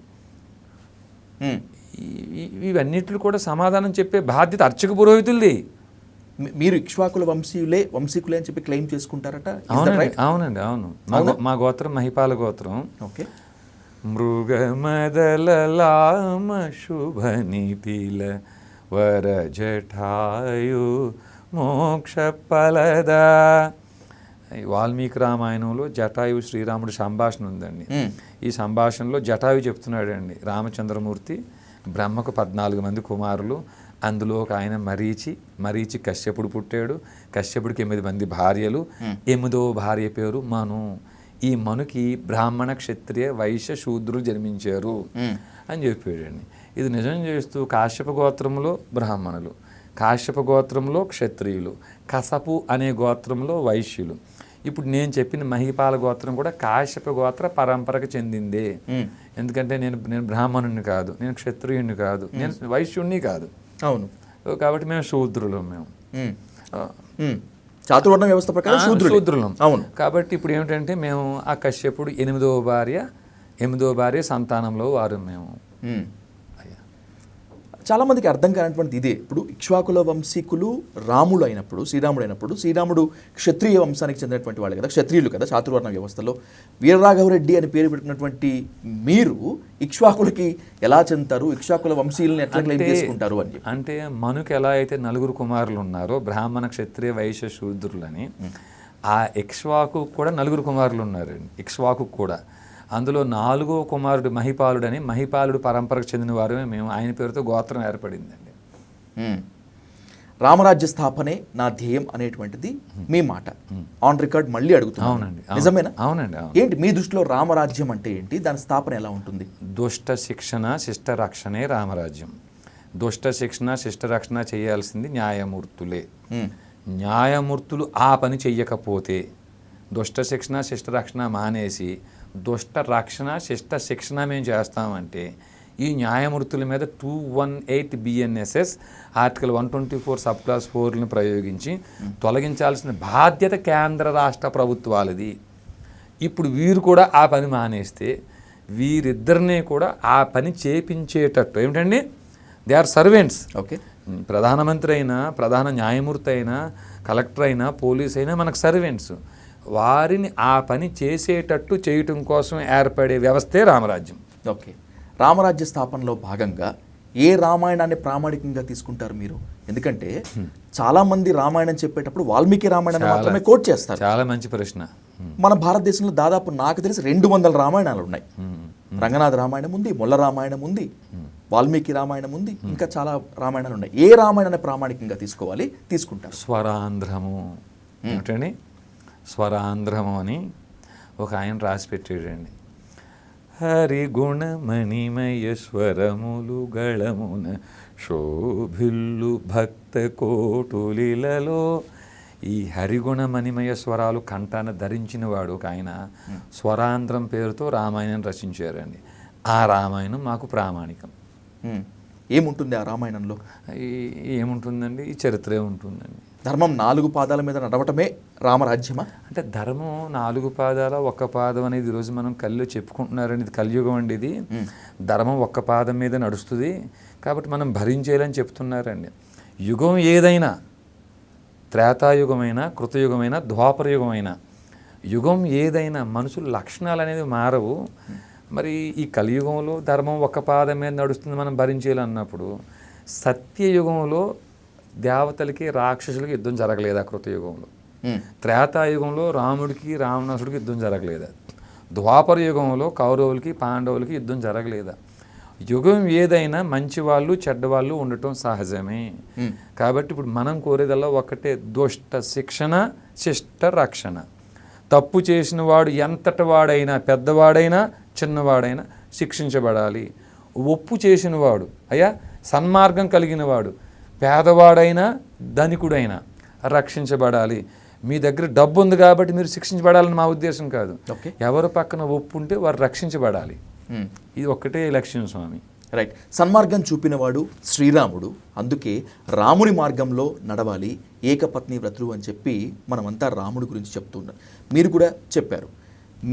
ఇవన్నిట్లు కూడా సమాధానం చెప్పే బాధ్యత అర్చక పురోహితులది. మీరు ఇక్ష్వాకుల వంశీకులే అని చెప్పి క్లెయిమ్ చేసుకుంటారట? అవునండి, అవును. మా గోత్రం మహిపాల గోత్రం. ఓకే. మృగమదలలామ శుభనిటిల వరజఠాయు మోక్ష ఫలదా. వాల్మీకి రామాయణంలో జటాయు శ్రీరాముడి సంభాషణ ఉందండి. ఈ సంభాషణలో జటాయు చెప్తున్నాడండి, రామచంద్రమూర్తి బ్రహ్మకు 14 మంది కుమారులు, అందులో ఒక ఆయన మరీచి కశ్యపుడు పుట్టాడు. కశ్యపుడికి 8 మంది భార్యలు, 8వ భార్య పేరు మను. ఈ మనుకి బ్రాహ్మణ క్షత్రియ వైశ్య శూద్రులు జన్మించారు అని చెప్పాడండి. ఇది నిజం చేస్తూ కాశ్యప గోత్రంలో బ్రాహ్మణులు, కాశ్యప గోత్రంలో క్షత్రియులు, కసపు అనే గోత్రంలో వైశ్యులు. ఇప్పుడు నేను చెప్పిన మహిపాల గోత్రం కూడా కాశ్యప గోత్ర పరంపరకు చెందిందే. ఎందుకంటే నేను బ్రాహ్మణుని కాదు, నేను క్షత్రియుని కాదు, నేను వైశ్యుణ్ణి కాదు. అవును. కాబట్టి మేము శూద్రులం. మేము చాతుర్వర్ణ వ్యవస్థ ప్రకారం శూద్రులం. అవును. కాబట్టి ఇప్పుడు ఏమిటంటే మేము ఆ కశ్యపుడు 8వ భార్య సంతానంలో వారు మేము. చాలా మందికి అర్థం కానటువంటిది ఇదే. ఇప్పుడు ఇక్ష్వాకుల వంశీకులు రాముడు అయినప్పుడు, శ్రీరాముడు క్షత్రియ వంశానికి చెందినటువంటి వాళ్ళు కదా, క్షత్రియులు కదా చాతుర్వర్ణ వ్యవస్థలో. వీరరాఘవరెడ్డి అని పేరు పెట్టినటువంటి మీరు ఇక్ష్వాకులకి ఎలా చెందుతారు, ఇక్ష్వాకుల వంశీయులను ఎట్లా క్లెయిమ్ చేసుకుంటారు అని చెప్పి. అంటే మనుకు ఎలా అయితే 9 కుమారులు ఉన్నారో బ్రాహ్మణ క్షత్రియ వైశ్య శూద్రులని, ఆ ఇక్ష్వాకు కూడా 9 కుమారులు ఉన్నారండి. ఇక్ష్వాకు కూడా అందులో 4వ కుమారుడు మహిపాలుడు పరంపరకు చెందిన వారమే మేము. ఆయన పేరుతో గోత్రం ఏర్పడిందండి. రామరాజ్య స్థాపనే నా ధ్యేయం అనేటువంటిది మీ మాట ఆన్ రికార్డ్ మళ్ళీ అడుగుతున్నాను. అవునండి, నిజమేనా? అవునండి. ఏంటి మీ దృష్టిలో రామరాజ్యం అంటే ఏంటి, దాని స్థాపన ఎలా ఉంటుంది? దుష్ట శిక్షణ శిష్ట రక్షణే రామరాజ్యం. దుష్ట శిక్షణ శిష్ట రక్షణ చేయాల్సింది న్యాయమూర్తులే. న్యాయమూర్తులు ఆ పని చెయ్యకపోతే దుష్ట శిక్షణ శిష్ట రక్షణ మానేసి దుష్ట రక్షణ శిష్ట శిక్షణ మేము చేస్తామంటే ఈ న్యాయమూర్తుల మీద 218 BNSS ఆర్టికల్ 124 సబ్ క్లాస్ 4ని ప్రయోగించి తొలగించాల్సిన బాధ్యత కేంద్ర రాష్ట్ర ప్రభుత్వాలది. ఇప్పుడు వీరు కూడా ఆ పని మానేస్తే వీరిద్దరినీ కూడా ఆ పని చేపించేటట్టు ఏమిటండి, దే ఆర్ సర్వెంట్స్. ఓకే. ప్రధానమంత్రి అయినా, ప్రధాన న్యాయమూర్తి అయినా, కలెక్టర్ అయినా, పోలీస్ అయినా మనకు సర్వెంట్స్. వారిని ఆ పని చేసేటట్టు చేయటం కోసం ఏర్పడే వ్యవస్థే రామరాజ్యం. ఓకే. రామరాజ్య స్థాపనలో భాగంగా ఏ రామాయణాన్ని ప్రామాణికంగా తీసుకుంటారు మీరు? ఎందుకంటే చాలా మంది రామాయణం చెప్పేటప్పుడు వాల్మీకి రామాయణాన్ని మాత్రమే కోట్ చేస్తారు. చాలా మంచి ప్రశ్న. మన భారతదేశంలో దాదాపు నాకు తెలిసి 200 రామాయణాలు ఉన్నాయి. రంగనాథ రామాయణం ఉంది, మొల్ల రామాయణం ఉంది, వాల్మీకి రామాయణం ఉంది, ఇంకా చాలా రామాయణాలు ఉన్నాయి. ఏ రామాయణాన్ని ప్రామాణికంగా తీసుకుంటారు? స్వరాంధ్రము ఏమిటండి, స్వరాంధ్రము అని ఒక ఆయన రాసి పెట్టాడండి. హరిగుణమణిమయ స్వరములు గళమున శోభిల్లు భక్త కోటులిలలో. ఈ హరిగుణమణిమయ స్వరాలు కంఠాన ధరించిన వాడు ఒక ఆయన స్వరాంధ్రం పేరుతో రామాయణం రచించారండి. ఆ రామాయణం మాకు ప్రామాణికం. ఏముంటుంది ఆ రామాయణంలో? ఏముంటుందండి, ఈ చరిత్రే ఉంటుందండి. ధర్మం 4 పాదాల మీద నడవటమే రామరాజ్యమా? అంటే ధర్మం 4 పాదాల 1 పాదం అనేది ఈరోజు మనం కళ్ళు చెప్పుకుంటున్నారండి. ఇది కలియుగం అండి. ఇది ధర్మం 1 పాదం మీద నడుస్తుంది కాబట్టి మనం భరించేయాలని చెప్తున్నారండి. యుగం ఏదైనా, త్రేతాయుగమైనా, కృతయుగమైనా, ద్వాపరయుగమైనా, యుగం ఏదైనా మనుషుల లక్షణాలు అనేది మారవు. మరి ఈ కలియుగంలో ధర్మం 1 పాదం మీద నడుస్తుంది, మనం భరించేయాలన్నప్పుడు సత్యయుగంలో దేవతలకి రాక్షసులకి యుద్ధం జరగలేదా? కృతయుగంలో. త్రేతాయుగంలో రాముడికి రావణాసుడికి యుద్ధం జరగలేదా? ద్వాపర యుగంలో కౌరవులకి పాండవులకి యుద్ధం జరగలేదా? యుగం ఏదైనా మంచి వాళ్ళు చెడ్డవాళ్ళు ఉండటం సహజమే. కాబట్టి ఇప్పుడు మనం కోరేదల్లా ఒకటే, దుష్ట శిక్షణ శిష్ట రక్షణ. తప్పు చేసిన వాడు ఎంతటి వాడైనా, పెద్దవాడైనా చిన్నవాడైనా శిక్షించబడాలి. ఒప్పు చేసిన వాడు, అయ్యా సన్మార్గం కలిగిన వాడు, పేదవాడైనా ధనికుడైనా రక్షించబడాలి. మీ దగ్గర డబ్బు ఉంది కాబట్టి మీరు శిక్షించబడాలని మా ఉద్దేశం కాదు. ఎవరు పక్కన ఒప్పు ఉంటే వారు రక్షించబడాలి. ఇది ఒక్కటే లక్ష్యం స్వామి. రైట్. సన్మార్గం చూపినవాడు శ్రీరాముడు, అందుకే రాముని మార్గంలో నడవాలి, ఏకపత్ని వ్రతులు అని చెప్పి మనమంతా రాముడి గురించి చెప్తున్నాం. మీరు కూడా చెప్పారు.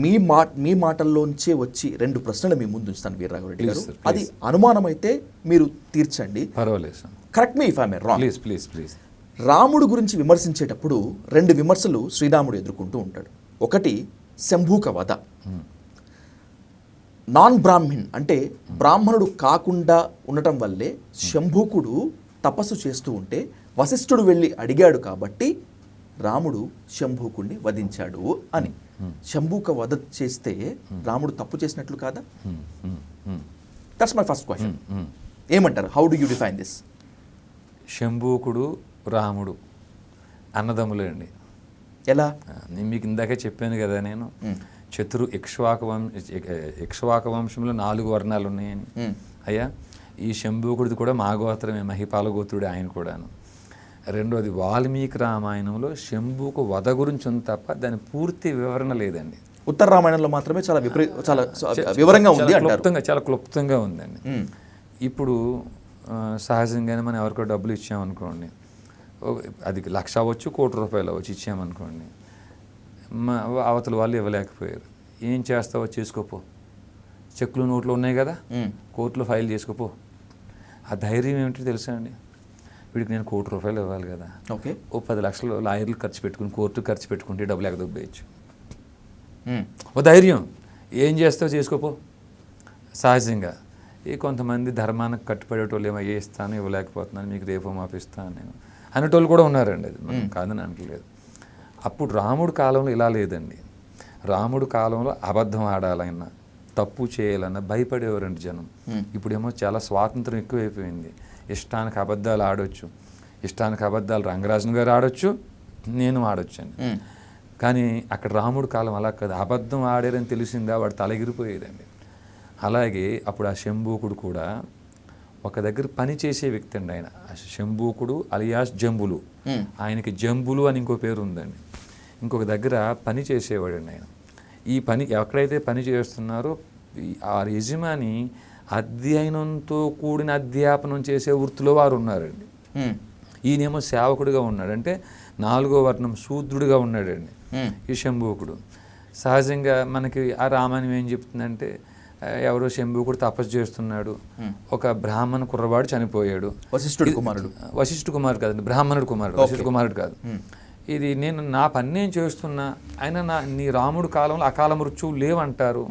మీ మాటల్లోంచే వచ్చి 2 ప్రశ్నలు మీ ముందు ఉంచుతాను వీర్రాఘవరెడ్డి గారు. Please, sir, అది అనుమానం అయితే మీరు తీర్చండి. పర్వాలేదు sir, correct me if I may wrong. Please please please. రాముడు గురించి విమర్శించేటప్పుడు 2 విమర్శలు శ్రీరాముడు ఎదుర్కొంటూ ఉంటాడు. ఒకటి శంభూక వధ. నాన్ బ్రాహ్మణ్ అంటే బ్రాహ్మణుడు కాకుండా ఉండటం వల్లే శంభూకుడు తపస్సు చేస్తూ ఉంటే వశిష్ఠుడు వెళ్ళి అడిగాడు కాబట్టి రాముడు శంభూకుడిని వధించాడు అని. శంభూక వధ చేస్తే రాముడు తప్పు చేసినట్లు కాదా? That's my first question. ఏమంటారు? How do you define this? శంభూకుడు రాముడు అన్నదమ్ములే అండి. ఎలా? నేను మీకు ఇందాకే చెప్పాను కదా, నేను ఇక్ష్వాక వంశంలో 4 వర్ణాలు ఉన్నాయని. అయ్యా, ఈ శంభూకుడిది కూడా మా గోత్రమే, మహిపాల గోత్రుడు ఆయన కూడాను. రెండోది, వాల్మీకి రామాయణంలో శంభూకు వధ గురించి ఉంది తప్ప దాని పూర్తి వివరణ లేదండి. ఉత్తర రామాయణంలో మాత్రమే చాలా వివరంగా ఉంది అంటారు. చాలా క్లుప్తంగా ఉందండి. ఇప్పుడు సహజంగానే మనం ఎవరికో డబ్బులు ఇచ్చామనుకోండి, అది 1,00,000 అవ్వచ్చు, ₹1,00,000 అవ్వచ్చు, ఇచ్చామనుకోండి, అవతల వాళ్ళు ఇవ్వలేకపోయారు. ఏం చేస్తావో చేసుకోపో, చెక్కులు నోట్లు ఉన్నాయి కదా, కోర్టులో ఫైల్ చేసుకోపో. ఆ ధైర్యం ఏమిటో తెలుసా అండి? వీడికి నేను ₹1,00,000 ఇవ్వాలి కదా, ఓకే, ఓ 10 లక్షలు లాయర్లు ఖర్చు పెట్టుకుని కోర్టు ఖర్చు పెట్టుకుంటే డబ్బులు ఎగదొబ్బేయచ్చు. ఓ ధైర్యం. ఏం చేస్తావో చేసుకోపో. సహజంగా కొంతమంది ధర్మానికి కట్టుబడేటోళ్ళు ఏమో ఇస్తాను, ఇవ్వలేకపోతున్నాను, మీకు రేపు మాపిస్తాను నేను అనేటోళ్ళు కూడా ఉన్నారండి. అది మనం కాదని అనట్లేదు. అప్పుడు రాముడు కాలంలో ఇలా లేదండి. రాముడు కాలంలో అబద్ధం ఆడాలన్నా, తప్పు చేయాలన్నా భయపడేవారండి జనం. ఇప్పుడేమో చాలా స్వాతంత్రం ఎక్కువైపోయింది. ఇష్టానికి అబద్ధాలు ఆడొచ్చు, ఇష్టానికి అబద్ధాలు రంగరాజన్ గారు ఆడొచ్చు, నేను ఆడొచ్చు అండి. కానీ అక్కడ రాముడు కాలం అలా కాదు. అబద్ధం ఆడారని తెలిసిందా వాడు తలగిరిపోయేదండి. అలాగే అప్పుడు ఆ శంభూకుడు కూడా ఒక దగ్గర పని చేసే వ్యక్తి అండి. ఆయన శంభూకుడు అలియాస్ జంబులు. ఆయనకి జంబులు అని ఇంకో పేరు ఉందండి. ఇంకొక దగ్గర పని చేసేవాడండి ఆయన. ఈ పని ఎక్కడైతే పని చేస్తున్నారో ఆ యజమాని అధ్యయనంతో కూడిన అధ్యాపనం చేసే వృత్తిలో వారు ఉన్నారండి. ఈయనేమో సేవకుడిగా ఉన్నాడు, అంటే 4వ వర్ణం శూద్రుడిగా ఉన్నాడండి ఈ శంభూకుడు. సహజంగా మనకి ఆ రామాయణం ఏం చెప్తుందంటే, ఎవరో శంభూకుడు తపస్సు చేస్తున్నాడు, ఒక బ్రాహ్మణ కుర్రవాడు చనిపోయాడు. వశిష్ఠుడు కుమారుడు. వశిష్ఠుడు కుమారుడు కాదండి, బ్రాహ్మణుడు కుమారుడు, వశిష్ఠుడు కుమారుడు కాదు. ఇది నేను నా పని నేను చేస్తున్నా, అయినా నీ రాముడు కాలంలో అకాల మృత్యువు లేవంటారు.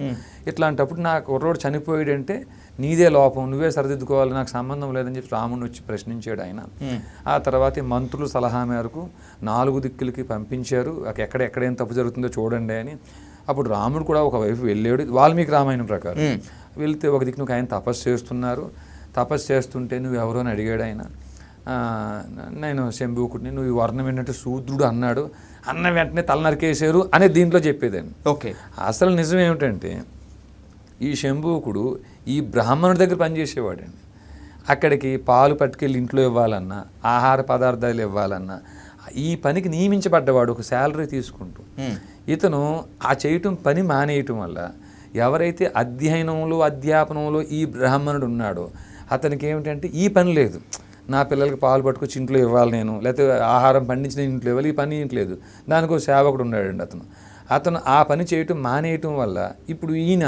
ఇట్లాంటప్పుడు నా కుర్రోడు చనిపోయాడంటే నీదే లోపం, నువ్వే సరిదిద్దుకోవాలి, నాకు సంబంధం లేదని చెప్పి రాముడిని వచ్చి ప్రశ్నించాడు ఆయన. ఆ తర్వాత మంత్రులు సలహా మేరకు 4 దిక్కులకి పంపించారు, ఎక్కడేం తప్పు జరుగుతుందో చూడండి అని. అప్పుడు రాముడు కూడా ఒకవైపు వెళ్ళాడు, వాల్మీకి రామాయణం ప్రకారం వెళ్తే ఒక దిక్కు ఆయన తపస్సు చేస్తున్నారు. తపస్సు చేస్తుంటే నువ్వు ఎవరో అని అడిగాడు ఆయన. నేను శంభూకుడిని, నువ్వు ఈ వర్ణం ఏంటంటే శూద్రుడు అన్నాడు. అన్న వెంటనే తల నరికేశారు అనే దీంట్లో చెప్పేదాన్ని. ఓకే, అసలు నిజం ఏమిటంటే ఈ శంభూకుడు ఈ బ్రాహ్మణుడి దగ్గర పనిచేసేవాడండి. అక్కడికి పాలు పట్టుకెళ్ళి ఇంట్లో ఇవ్వాలన్నా, ఆహార పదార్థాలు ఇవ్వాలన్నా ఈ పనికి నియమించబడ్డవాడు ఒక శాలరీ తీసుకుంటూ. ఇతను ఆ చేయటం పని మానేయటం వల్ల ఎవరైతే అధ్యయనంలో అధ్యాపనంలో ఈ బ్రాహ్మణుడు ఉన్నాడో అతనికి ఏమిటంటే ఈ పని లేదు. నా పిల్లలకి పాలు పట్టుకొచ్చి ఇంట్లో ఇవ్వాలి నేను, లేకపోతే ఆహారం పండించిన ఇంట్లో ఇవ్వాలి, ఈ పని ఇంట్లేదు. దానికి ఒక సేవకుడు ఉన్నాడండి. అతను ఆ పని చేయటం మానేయటం వల్ల ఇప్పుడు ఈయన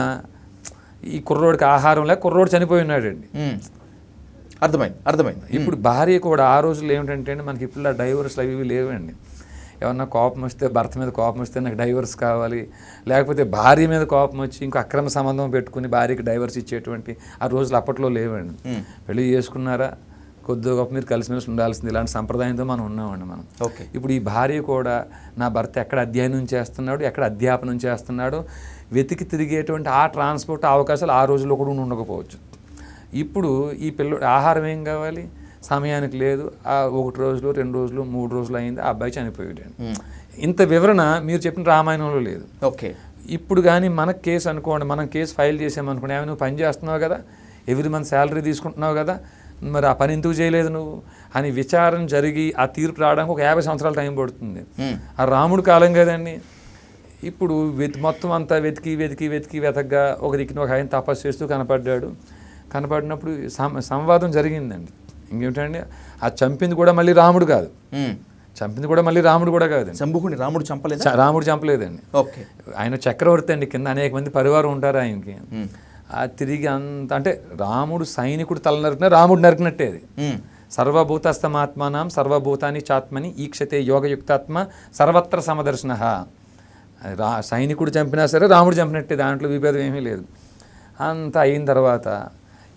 ఈ కుర్రోడికి ఆహారం లేక కుర్రోడు చనిపోయి ఉన్నాడండి. అర్థమైంది. ఇప్పుడు భార్య కూడా ఆ రోజుల్లో ఏమిటంటే మనకి ఇప్పుడు డైవర్స్లు అవి లేవండి. ఏమన్నా కోపం వస్తే, భర్త మీద కోపం వస్తే నాకు డైవర్స్ కావాలి, లేకపోతే భార్య మీద కోపం వచ్చి ఇంకో అక్రమ సంబంధం పెట్టుకుని భార్యకి డైవర్స్ ఇచ్చేటువంటి ఆ రోజులు అప్పట్లో లేవండి. పెళ్లి చేసుకున్నారా, కొద్దిగా గొప్ప మీరు కలిసిమెలిసి ఉండాల్సింది, ఇలాంటి సంప్రదాయంతో మనం ఉన్నామండి మనం. ఓకే, ఇప్పుడు ఈ భార్య కూడా నా భర్త ఎక్కడ అధ్యయనం చేస్తున్నాడు, ఎక్కడ అధ్యాపనం చేస్తున్నాడు వెతికి తిరిగేటువంటి ఆ ట్రాన్స్పోర్ట్ అవకాశాలు ఆ రోజుల్లో కూడా ఉండకపోవచ్చు. ఇప్పుడు ఈ పిల్లడు ఆహారం ఏం కావాలి, సమయానికి లేదు. 1 రోజులు 2 రోజులు 3 రోజులు అయింది, ఆ అబ్బాయి చనిపోయాడు. ఇంత వివరణ మీరు చెప్పిన రామాయణంలో లేదు. ఓకే, ఇప్పుడు కానీ మన కేసు అనుకోండి, మనం కేసు ఫైల్ చేసామనుకోండి, ఏమైనా నువ్వు పని చేస్తున్నావు కదా, ఎవ్రీ మంత్ శాలరీ తీసుకుంటున్నావు కదా, మరి ఆ పని ఎందుకు చేయలేదు నువ్వు అని విచారణ జరిగి ఆ తీర్పు రావడానికి ఒక 50 సంవత్సరాల టైం పడుతుంది. ఆ రాముడు కాలం కదండి. ఇప్పుడు మొత్తం అంతా వెతకగా ఒక దిక్కున ఒక ఆయన తపస్సు చేస్తూ కనపడినప్పుడు సంవాదం జరిగిందండి. ఇంకేమిటండి, ఆ చంపింది కూడా మళ్ళీ రాముడు కాదు, చంపింది కూడా మళ్ళీ రాముడు కూడా కాదండి. శంభుకుని రాముడు చంపలేదు. రాముడు చంపలేదండి. ఓకే. ఆయన చక్రవర్తి అండి, కింద అనేక మంది పరివారం ఉంటారు ఆయనకి. ఆ తిరిగి అంత అంటే రాముడు సైనికుడు తల నరికిన రాముడు నరికినట్టే అది. సర్వభూతస్థమాత్మానం సర్వభూతాన్ని చాత్మని ఈక్షతే యోగయుక్తాత్మ సర్వత్ర సమదర్శన. సైనికుడు చంపినా సరే రాముడు చంపినట్టే, దాంట్లో విభేదం ఏమీ లేదు. అంత అయిన తర్వాత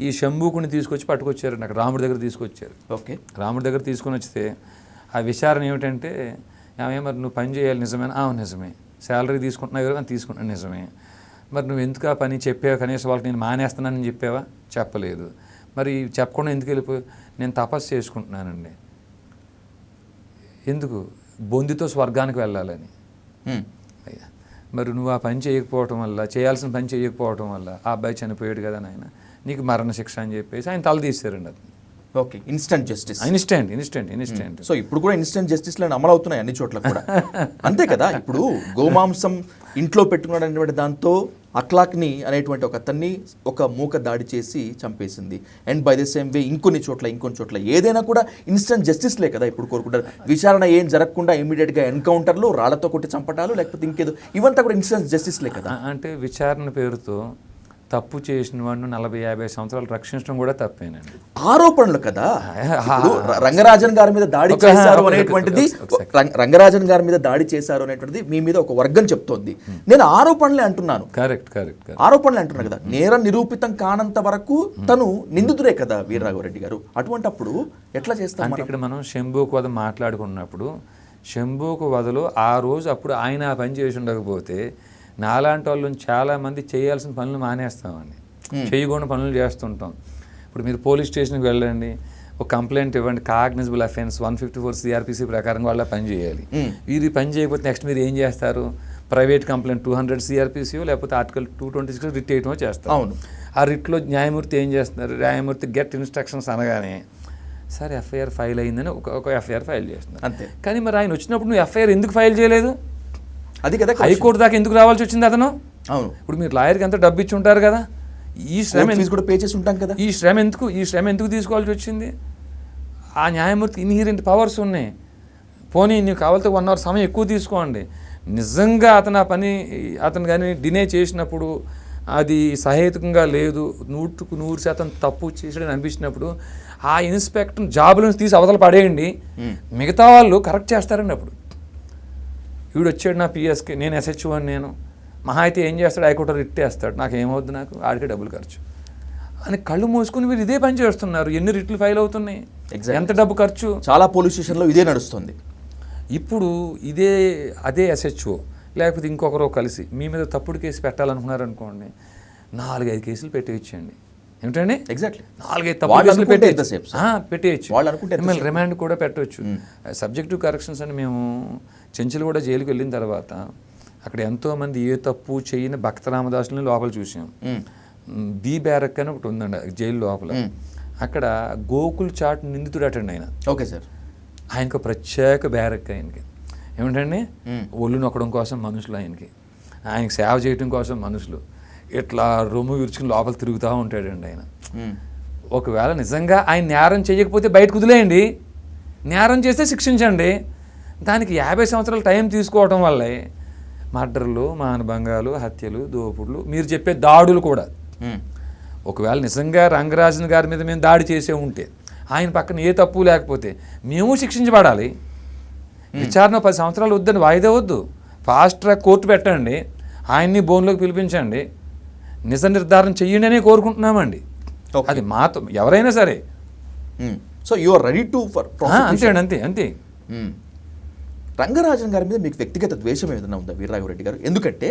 ఈ శంభుకుని తీసుకొచ్చి పట్టుకొచ్చారు, నాకు రాముడి దగ్గర తీసుకొచ్చారు. ఓకే. రాముడి దగ్గర తీసుకొని వస్తే ఆ విచారణ ఏమిటంటే, మరి నువ్వు పని చేయాలి నిజమేనా? నిజమే. శాలరీ తీసుకుంటున్నావు ఎవరు? తీసుకుంటున్నాను నిజమే. మరి నువ్వు ఎందుకు ఆ పని చెప్పావు? కనీసం వాళ్ళకి నేను మానేస్తున్నానని చెప్పావా? చెప్పలేదు. మరి చెప్పకుండా ఎందుకు వెళ్ళిపోయావు? నేను తపస్సు చేసుకుంటున్నానండి. ఎందుకు? బొందితో స్వర్గానికి వెళ్ళాలని. మరి నువ్వు ఆ పని చేయకపోవటం వల్ల, చేయాల్సిన పని చేయకపోవటం వల్ల ఆ అబ్బాయి చనిపోయాడు కదా నాయన, నీకు మరణశిక్ష అని చెప్పేసి ఆయన తల తీసారండి. అది okay. Instant justice. Instant. So ఇప్పుడు కూడా ఇన్స్టెంట్ జస్టిస్లు అమలు అవుతున్నాయి అన్ని చోట్ల కూడా. అంతే కదా. ఇప్పుడు గోమాంసం ఇంట్లో పెట్టుకున్నాడనేటువంటి దాంతో అక్లాక్ని అనేటువంటి ఒక అతన్ని ఒక మూక దాడి చేసి చంపేసింది. And by the same way ఇంకొన్ని చోట్ల ఏదైనా కూడా ఇన్స్టెంట్ జస్టిస్లే కదా ఇప్పుడు కోరుకుంటారు. విచారణ ఏం జరగకుండా ఇమీడియట్గా ఎన్కౌంటర్లు, రాళ్లతో కొట్టి చంపటాలు, లేకపోతే ఇంకేదో, ఇవంతా కూడా ఇన్స్టెంట్ జస్టిస్లే కదా. అంటే విచారణ పేరుతో తప్పు చేసిన వాడిని 40-50 సంవత్సరాలు రక్షించడం కూడా తప్పేనండి. ఆరోపణలు కదా. రంగరాజన్ గారి మీద దాడి చేశారు అనేటువంటిది, రంగరాజన్ గారి మీద దాడి చేశారు అనేటువంటిది మీ మీద ఒక వర్గం చెప్తోంది. నేను ఆరోపణలే అంటున్నాను. కరెక్ట్. ఆరోపణలే అంటున్నాను కదా. నేరం నిరూపితం కానంత వరకు తను నిందితుడే కదా వీరరాఘవరెడ్డి గారు. అటువంటప్పుడు ఎట్లా చేస్తాం? అంటే ఇక్కడ మనం శంభుకు వధ మాట్లాడుకున్నప్పుడు, శంభుకు వధలో ఆ రోజు అప్పుడు ఆయన ఆ పని చేసి ఉండకపోతే నాలాంటి వాళ్ళు చాలామంది చేయాల్సిన పనులు మానేస్తామండి, చేయకూడని పనులు చేస్తుంటాం. ఇప్పుడు మీరు పోలీస్ స్టేషన్కి వెళ్ళండి, ఒక కంప్లైంట్ ఇవ్వండి, కాగ్నిజబుల్ అఫెన్స్ 154 CRPC ప్రకారం వాళ్ళ పని చేయాలి. వీరి పని చేయకపోతే నెక్స్ట్ మీరు ఏం చేస్తారు? ప్రైవేట్ కంప్లైంట్ 200 CRPC లేకపోతే ఆర్టికల్ 226 రిట్ వేయటమో చేస్తారు. అవును. ఆ రిట్లో న్యాయమూర్తి ఏం చేస్తున్నారు? న్యాయమూర్తి గెట్ ఇన్స్ట్రక్షన్స్ అనగానే సరే ఎఫ్ఐఆర్ ఫైల్ అయిందని ఒక ఎఫ్ఐఆర్ ఫైల్ చేస్తున్నారు. అంతే. కానీ మరి ఆయన వచ్చినప్పుడు నువ్వు ఎఫ్ఐఆర్ ఎందుకు ఫైల్ చేయలేదు? అది కదా, హైకోర్టు దాకా ఎందుకు రావాల్సి వచ్చింది అతను? అవును. ఇప్పుడు మీరు లాయర్కి ఎంత డబ్బు ఇచ్చి ఉంటారు కదా, ఈ శ్రమ కూడా పే చేసి ఉంటాం కదా. ఈ శ్రమ ఎందుకు తీసుకోవాల్సి వచ్చింది? ఆ న్యాయమూర్తి ఇన్హీరెంట్ పవర్స్ ఉన్నాయి. పోనీ నీకు కావాలితే 1 hour సమయం ఎక్కువ తీసుకోండి. నిజంగా అతను కానీ డినే చేసినప్పుడు అది సహేతుకంగా లేదు, 100% తప్పు చేసాడని అనిపించినప్పుడు ఆ ఇన్స్పెక్టర్ జాబుల నుంచి తీసి అవతల పడేయండి. మిగతా వాళ్ళు కరెక్ట్ చేస్తారండి. అప్పుడు వీడు వచ్చాడు నా పిఎస్కి, నేను SHO అని, నేను మహా అయితే ఏం చేస్తాడు? హైకోర్టు రిట్ వేస్తాడు, నాకు ఏమవుద్ది, నాకు ఆడికే డబ్బులు ఖర్చు అని కళ్ళు మూసుకుని వీరు ఇదే పని చేస్తున్నారు. ఎన్ని రిట్లు ఫైల్ అవుతున్నాయి, ఎంత డబ్బు ఖర్చు. చాలా పోలీస్ స్టేషన్లో ఇదే నడుస్తుంది. ఇప్పుడు అదే SHO లేకపోతే ఇంకొకరు కలిసి మీ మీద తప్పుడు కేసు పెట్టాలనుకున్నారనుకోండి, 4-5 కేసులు పెట్టేయచ్చండి. ఏమిటండి? ఎగ్జాక్ట్లీ 4-5 తప్పుడు కేసులు పెట్టేయచ్చు. మిమ్మల్ని రిమాండ్ కూడా పెట్టవచ్చు. సబ్జెక్టివ్ కరెక్షన్స్ అని మేము చెంచులు కూడా జైలుకి వెళ్ళిన తర్వాత అక్కడ ఎంతోమంది ఏ తప్పు చేయని భక్త రామదాసుని లోపల చూసాం. బి బ్యారక్ అని ఒకటి ఉందండి జైలు లోపల. అక్కడ గోకుల్ చాట్ నిందితుడు అటండి ఆయన. Okay sir. ఆయనకు ప్రత్యేక బ్యారక్ ఆయనకి. ఏమిటండి? ఒళ్ళు నొక్కడం కోసం మనుషులు, ఆయనకి సేవ చేయడం కోసం మనుషులు, ఇట్లా రొమ్ము విరుచుకుని లోపల తిరుగుతూ ఉంటాడండి ఆయన. ఒకవేళ నిజంగా ఆయన నేరం చేయకపోతే బయటకు వదిలేయండి, నేరం చేస్తే శిక్షించండి. దానికి 50 సంవత్సరాలు టైం తీసుకోవడం వల్లే మర్డర్లు, మానభంగాలు, హత్యలు, దోపుడులు, మీరు చెప్పే దాడులు కూడా. ఒకవేళ నిజంగా రంగరాజన్ గారి మీద మేము దాడి చేసే ఉంటే, ఆయన పక్కన ఏ తప్పు లేకపోతే మేము శిక్షించబడాలి. విచారణ 10 సంవత్సరాలు వద్దని వాయిదా వద్దు, ఫాస్ట్ ట్రాక్ కోర్టు పెట్టండి, ఆయన్ని బోన్లోకి పిలిపించండి, నిజ నిర్ధారణ చెయ్యండి అనే కోరుకుంటున్నామండి. అది మాతో ఎవరైనా సరే. So you are ready to for అంతే. రంగరాజన్ గారి మీద మీకు వ్యక్తిగత ద్వేషం ఏదైనా ఉందా వీరరాఘవరెడ్డి గారు? ఎందుకంటే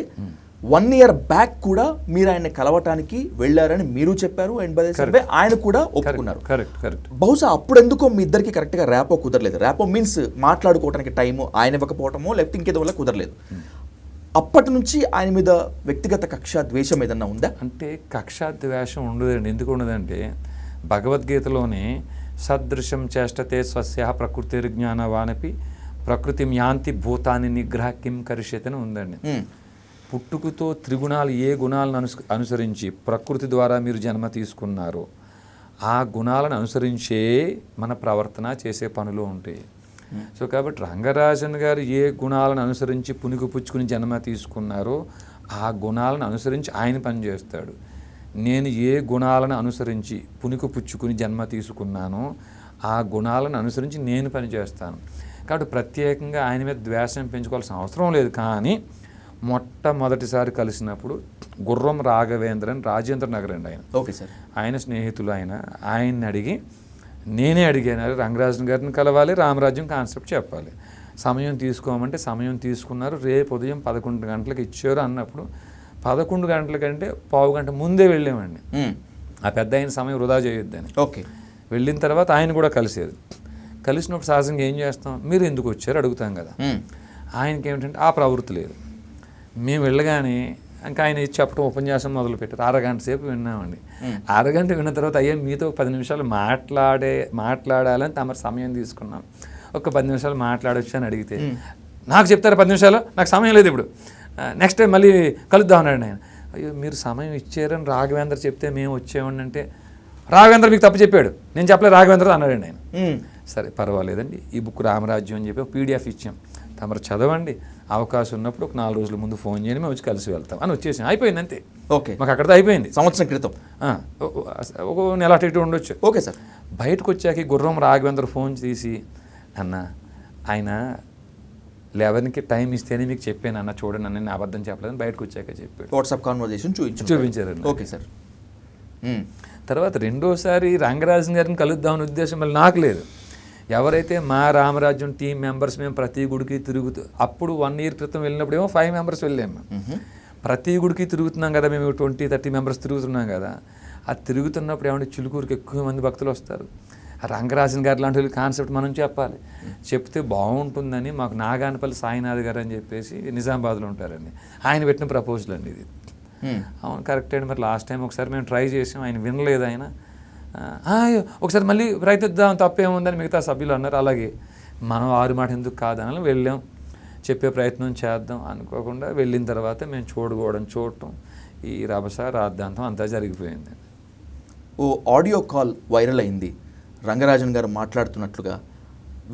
1 year బ్యాక్ కూడా మీరు ఆయన్ని కలవటానికి వెళ్ళారని మీరు చెప్పారు, and by the same way ఆయన కూడా ఒప్పుకున్నారు. బహుశా అప్పుడు ఎందుకో మీ ఇద్దరికి కరెక్ట్గా ర్యాపో కుదరలేదు. ర్యాపో మీన్స్ మాట్లాడుకోవడానికి టైము ఆయన ఇవ్వకపోవటమో లేకపోతే ఇంకేదో వల్ల కుదరలేదు. అప్పటి నుంచి ఆయన మీద వ్యక్తిగత కక్ష ద్వేషం ఏదన్నా ఉందా? అంటే కక్షా ద్వేషం ఉండదండి. ఎందుకు ఉండదంటే భగవద్గీతలోనే సదృశం చేష్టతే స్వస్య ప్రకృతిర్జ్ఞానవానపి ప్రకృతి యాంతి భూతాన్ని నిగ్రహ కిం కరిష్యతని ఉందండి. పుట్టుకతో త్రిగుణాలు ఏ గుణాలను అనుసరించి ప్రకృతి ద్వారా మీరు జన్మ తీసుకున్నారో ఆ గుణాలను అనుసరించే మన ప్రవర్తన చేసే పనులు ఉంటాయి. సో కాబట్టి రంగరాజన్ గారు ఏ గుణాలను అనుసరించి పుణికి పుచ్చుకుని జన్మ తీసుకున్నారో ఆ గుణాలను అనుసరించి ఆయన పనిచేస్తాడు. నేను ఏ గుణాలను అనుసరించి పుణికి పుచ్చుకుని జన్మ తీసుకున్నానో ఆ గుణాలను అనుసరించి నేను పనిచేస్తాను. కాబట్టి ప్రత్యేకంగా ఆయన మీద ద్వేషం పెంచుకోవాల్సిన అవసరం లేదు. కానీ మొట్టమొదటిసారి కలిసినప్పుడు గుర్రం రాఘవేంద్రన్ రాజేంద్ర నగర్ అండి ఆయన. Okay sir. ఆయన స్నేహితులు ఆయన్ని అడిగి నేనే అడిగాను, రంగరాజన్ గారిని కలవాలి, రామరాజ్యం కాన్సెప్ట్ చెప్పాలి, సమయం తీసుకోమంటే సమయం తీసుకున్నారు. రేపు ఉదయం 11 గంటలకు ఇచ్చారు అన్నప్పుడు 11 గంటల కంటే పావు గంట ముందే వెళ్ళామండి. ఆ పెద్ద ఆయన సమయం వృధా చేయొద్దని. ఓకే. వెళ్ళిన తర్వాత ఆయన కూడా కలిసేది. కలిసినప్పుడు సహజంగా ఏం చేస్తాం, మీరు ఎందుకు వచ్చారు అడుగుతాం కదా. ఆయనకి ఏమిటంటే ఆ ప్రవృత్తి లేదు. మేము వెళ్ళగానే ఇంకా ఆయన చెప్పడం ఉపన్యాసం మొదలుపెట్టారు. అరగంట సేపు విన్నామండి. అరగంట విన్న తర్వాత అయ్యా మీతో 10 నిమిషాలు మాట్లాడాలని తమరు సమయం తీసుకున్నాం, ఒక 10 నిమిషాలు మాట్లాడొచ్చు అని అడిగితే నాకు చెప్తారా 10 నిమిషాలు, నాకు సమయం లేదు ఇప్పుడు, నెక్స్ట్ టైం మళ్ళీ కలుద్దాం అన్నాడు ఆయన. అయ్యో మీరు సమయం ఇచ్చారని రాఘవేంద్ర చెప్తే మేము వచ్చేవాడిని అంటే, రాఘవేంద్ర మీకు తప్పు చెప్పాడు, నేను చెప్పలేదు రాఘవేంద్ర అన్నాడండి ఆయన. సరే పర్వాలేదండి, ఈ బుక్ రామరాజ్యం అని చెప్పి PDF ఇచ్చాం, తమరు చదవండి, అవకాశం ఉన్నప్పుడు ఒక 4 రోజుల ముందు ఫోన్ చేయండి, మేము వచ్చి కలిసి వెళ్తాం అని వచ్చేసాం. అయిపోయింది అంతే. ఓకే. మాకు అక్కడితో అయిపోయింది. సంవత్సరం క్రితం ఒక నెల అటు ఇటు ఉండొచ్చు. Okay sir. బయటకు వచ్చాక గుర్రం రాఘవేంద్ర ఫోన్ తీసి, అన్న ఆయన 11కి టైం ఇస్తేనే మీకు చెప్పాను అన్న, చూడండి అన్న నేను అబద్ధం చెప్పలేదని బయటకు వచ్చాక చెప్పాడు. వాట్సాప్ కాన్వర్జేషన్ చూపించారండి. Okay sir. తర్వాత రెండోసారి రంగరాజన్ గారిని కలుద్దామని ఉద్దేశం మళ్ళీ నాకు లేదు. ఎవరైతే మా రామరాజ్యం టీం మెంబర్స్ మేము ప్రతి గుడికి తిరుగుతూ, అప్పుడు 1 year క్రితం వెళ్ళినప్పుడు ఏమో 5 members వెళ్ళాము. ప్రతి గుడికి తిరుగుతున్నాం కదా, మేము 20-30 members తిరుగుతున్నాం కదా. ఆ తిరుగుతున్నప్పుడు ఏమంటే చిలుకూరుకి ఎక్కువ మంది భక్తులు వస్తారు. రంగరాజన్ గారు లాంటి కాన్సెప్ట్ మనం చెప్పాలి, చెప్తే బాగుంటుందని మాకు నాగానపల్లి సాయినాథ్ గారు అని చెప్పేసి నిజామాబాద్లో ఉంటారండి, ఆయన పెట్టిన ప్రపోజల్ అండి ఇది. అవును కరెక్ట్ అండి. మరి లాస్ట్ టైం ఒకసారి మేము ట్రై చేసాం, ఆయన వినలేదు. ఆయన ఒకసారి మళ్ళీ ప్రయత్నిద్దాం తప్పేముందని మిగతా సభ్యులు అన్నారు. అలాగే మనం 6 మాట ఎందుకు కాదని వెళ్ళాం, చెప్పే ప్రయత్నం చేద్దాం అనుకోకుండా వెళ్ళిన తర్వాత మేము చూడటం ఈ రభస రాద్ధాంతం అంతా జరిగిపోయింది. ఓ ఆడియో కాల్ వైరల్ అయింది, రంగరాజన్ గారు మాట్లాడుతున్నట్లుగా,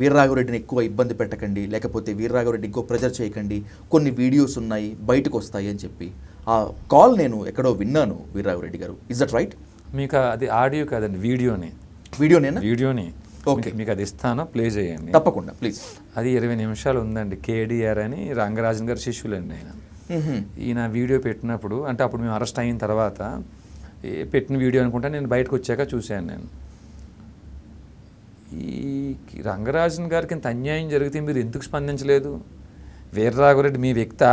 వీర్రాఘవరెడ్డిని ఎక్కువ ఇబ్బంది పెట్టకండి, లేకపోతే వీర్రాఘవరెడ్డి ఎక్కువ ప్రెజర్ చేయకండి, కొన్ని వీడియోస్ ఉన్నాయి బయటకు వస్తాయి అని చెప్పి. ఆ కాల్ నేను ఎక్కడో విన్నాను వీర్రాఘవరెడ్డి గారు. Is that right? మీకు అది ఆడియో కాదండి, వీడియోనే. వీడియోనే. ఓకే. మీకు అది ఇస్తాను, ప్లే చేయండి. తప్పకుండా ప్లీజ్. అది 20 నిమిషాలు ఉందండి. KDR అని రంగరాజన్ గారు శిష్యులండి ఆయన. ఈయన వీడియో పెట్టినప్పుడు, అంటే అప్పుడు మేము అరెస్ట్ అయిన తర్వాత పెట్టిన వీడియో అనుకుంటా, నేను బయటకు వచ్చాక చూశాను. నేను ఈ రంగరాజన్ గారికి ఇంత అన్యాయం జరిగితే మీరు ఎందుకు స్పందించలేదు, వీర్రాఘవరెడ్డి మీ వ్యక్తా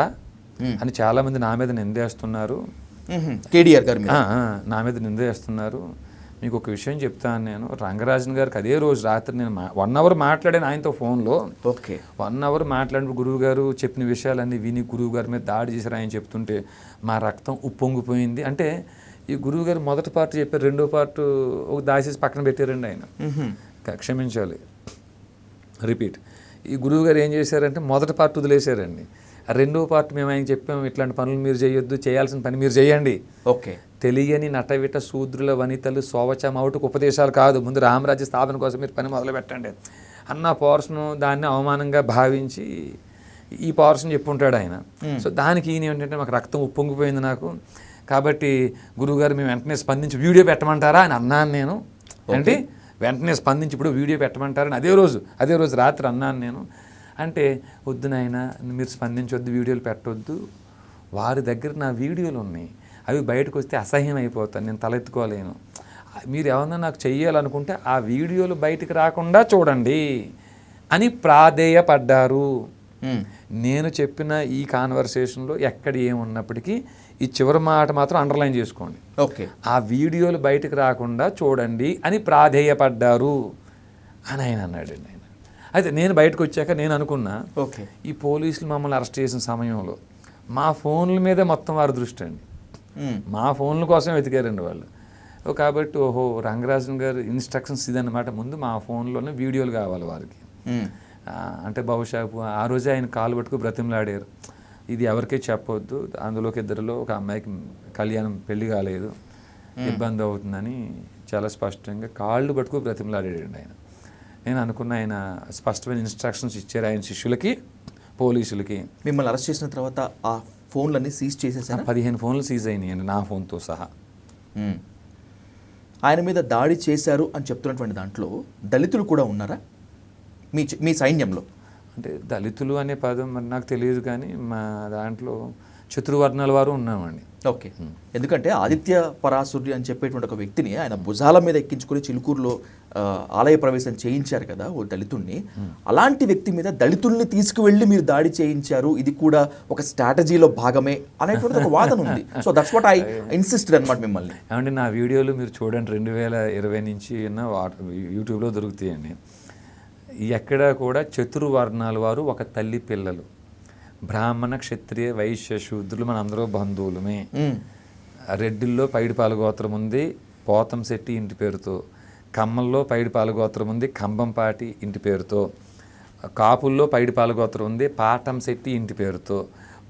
అని చాలామంది నా మీద నిందేస్తున్నారు. KDR గారు నా మీద నిందేస్తున్నారు. మీకు ఒక విషయం చెప్తాను, నేను రంగరాజన్ గారికి అదే రోజు రాత్రి నేను 1 hour మాట్లాడాను ఆయనతో ఫోన్లో. ఓకే. 1 hour మాట్లాడినప్పుడు గురువు గారు చెప్పిన విషయాలన్నీ విని గురువు గారి మీద దాడి చేశారు. ఆయన చెప్తుంటే మా రక్తం ఉప్పొంగిపోయింది. అంటే ఈ గురువు గారు మొదటి పార్ట్ చెప్పారు, రెండో పార్ట్ ఒక దాచేసి పక్కన పెట్టారండి ఆయన. క్షమించాలి, రిపీట్. ఈ గురువు గారు ఏం చేశారంటే మొదటి పార్ట్ వదిలేశారండి. రెండో పార్ట్ మేము ఆయన చెప్పాము, ఇట్లాంటి పనులు మీరు చేయొద్దు, చేయాల్సిన పని మీరు చేయండి. ఓకే. తెలియని నటవిట శూద్రుల వనితలు శోవచమౌటుకు ఉపదేశాలు కాదు, ముందు రామరాజ్య స్థాపన కోసం మీరు పని మొదలు పెట్టండి అన్న పోర్షను దాన్ని అవమానంగా భావించి ఈ పోర్షన్ చెప్పుంటాడు ఆయన. సో దానికి ఈయన ఏంటంటే మాకు రక్తం ఉప్పొంగిపోయింది నాకు, కాబట్టి గురువుగారు మేము వెంటనే స్పందించి వీడియో పెట్టమంటారా అని అన్నాను నేను. అంటే వెంటనే స్పందించి ఇప్పుడు వీడియో పెట్టమంటారని అదే రోజు రాత్రి అన్నాను నేను. అంటే వద్దు నాయన మీరు స్పందించొద్దు, వీడియోలు పెట్టొద్దు, వారి దగ్గర నా వీడియోలు ఉన్నాయి, అవి బయటకు వస్తే అసహ్యం అయిపోతాను, నేను తలెత్తుకోలేను, మీరు ఏమన్నా నాకు చెయ్యాలనుకుంటే ఆ వీడియోలు బయటికి రాకుండా చూడండి అని ప్రాధేయపడ్డారు. నేను చెప్పిన ఈ కాన్వర్సేషన్లో ఎక్కడ ఏమున్నప్పటికీ ఈ చివరి మాట మాత్రం అండర్లైన్ చేసుకోండి. ఓకే. ఆ వీడియోలు బయటకు రాకుండా చూడండి అని ప్రాధేయపడ్డారు అని ఆయన అన్నాడండి. ఆయన అయితే నేను బయటకు వచ్చాక నేను అనుకున్నా, ఓకే, ఈ పోలీసులు మమ్మల్ని అరెస్ట్ చేసిన సమయంలో మా ఫోన్ల మీదే మొత్తం వారి దృష్టి అండి, మా ఫోన్ల కోసం వెతికారండి వాళ్ళు. కాబట్టి ఓహో రంగరాజన్ గారు ఇన్స్ట్రక్షన్స్ ఇదన్నమాట, ముందు మా ఫోన్లోనే వీడియోలు కావాలి వారికి. అంటే బహుశా ఆ రోజే ఆయన కాలు పట్టుకు బ్రతిమలాడారు, ఇది ఎవరికీ చెప్పొద్దు, అందులోకి ఇద్దరిలో ఒక అమ్మాయికి కళ్యాణం పెళ్లి కాలేదు, ఇబ్బంది అవుతుందని చాలా స్పష్టంగా కాళ్ళు పట్టుకు బ్రతిమలాడాడండి ఆయన. నేను అనుకున్న ఆయన స్పష్టమైన ఇన్స్ట్రక్షన్స్ ఇచ్చారు ఆయన శిష్యులకి, పోలీసులకి. మిమ్మల్ని అరెస్ట్ చేసిన తర్వాత ఆ ఫోన్లన్నీ సీజ్ చేసేసారా? 15 ఫోన్లు సీజ్ అయినాయండి, నా ఫోన్తో సహా. ఆయన మీద దాడి చేశారు అని చెప్తున్నటువంటి దాంట్లో దళితులు కూడా ఉన్నారా మీ సైన్యంలో? అంటే దళితులు అనే పదం మరి నాకు తెలియదు, కానీ మా దాంట్లో చతుర్వర్ణాల వారు ఉన్నామండి. ఓకే. ఎందుకంటే ఆదిత్య పరాశుర్రి అని చెప్పేటువంటి ఒక వ్యక్తిని ఆయన భుజాల మీద ఎక్కించుకొని చిలుకూరులో ఆలయ ప్రవేశం చేయించారు కదా ఓ దళితుణ్ణి. అలాంటి వ్యక్తి మీద దళితుల్ని తీసుకువెళ్ళి మీరు దాడి చేయించారు, ఇది కూడా ఒక స్ట్రాటజీలో భాగమే అనేటువంటి ఒక వాదన ఉంది. So that's what I insisted అనమాట మిమ్మల్ని. ఏమంటే నా వీడియోలు మీరు చూడండి, 2020 నుంచి యూట్యూబ్లో దొరుకుతాయండి. ఎక్కడ కూడా చతుర్వర్ణాల వారు ఒక తల్లి పిల్లలు, బ్రాహ్మణ, క్షత్రియ, వైశ్య, శూద్రులు మన అందరూ బంధువులమే. రెడ్డిల్లో పైడిపాల గోత్రం ఉంది పోతంశెట్టి ఇంటి పేరుతో, కమ్మల్లో పైడిపాల గోత్రం ఉంది కంబంపాటి ఇంటి పేరుతో, కాపుల్లో పైడిపాల గోత్రం ఉంది పాటంశెట్టి ఇంటి పేరుతో,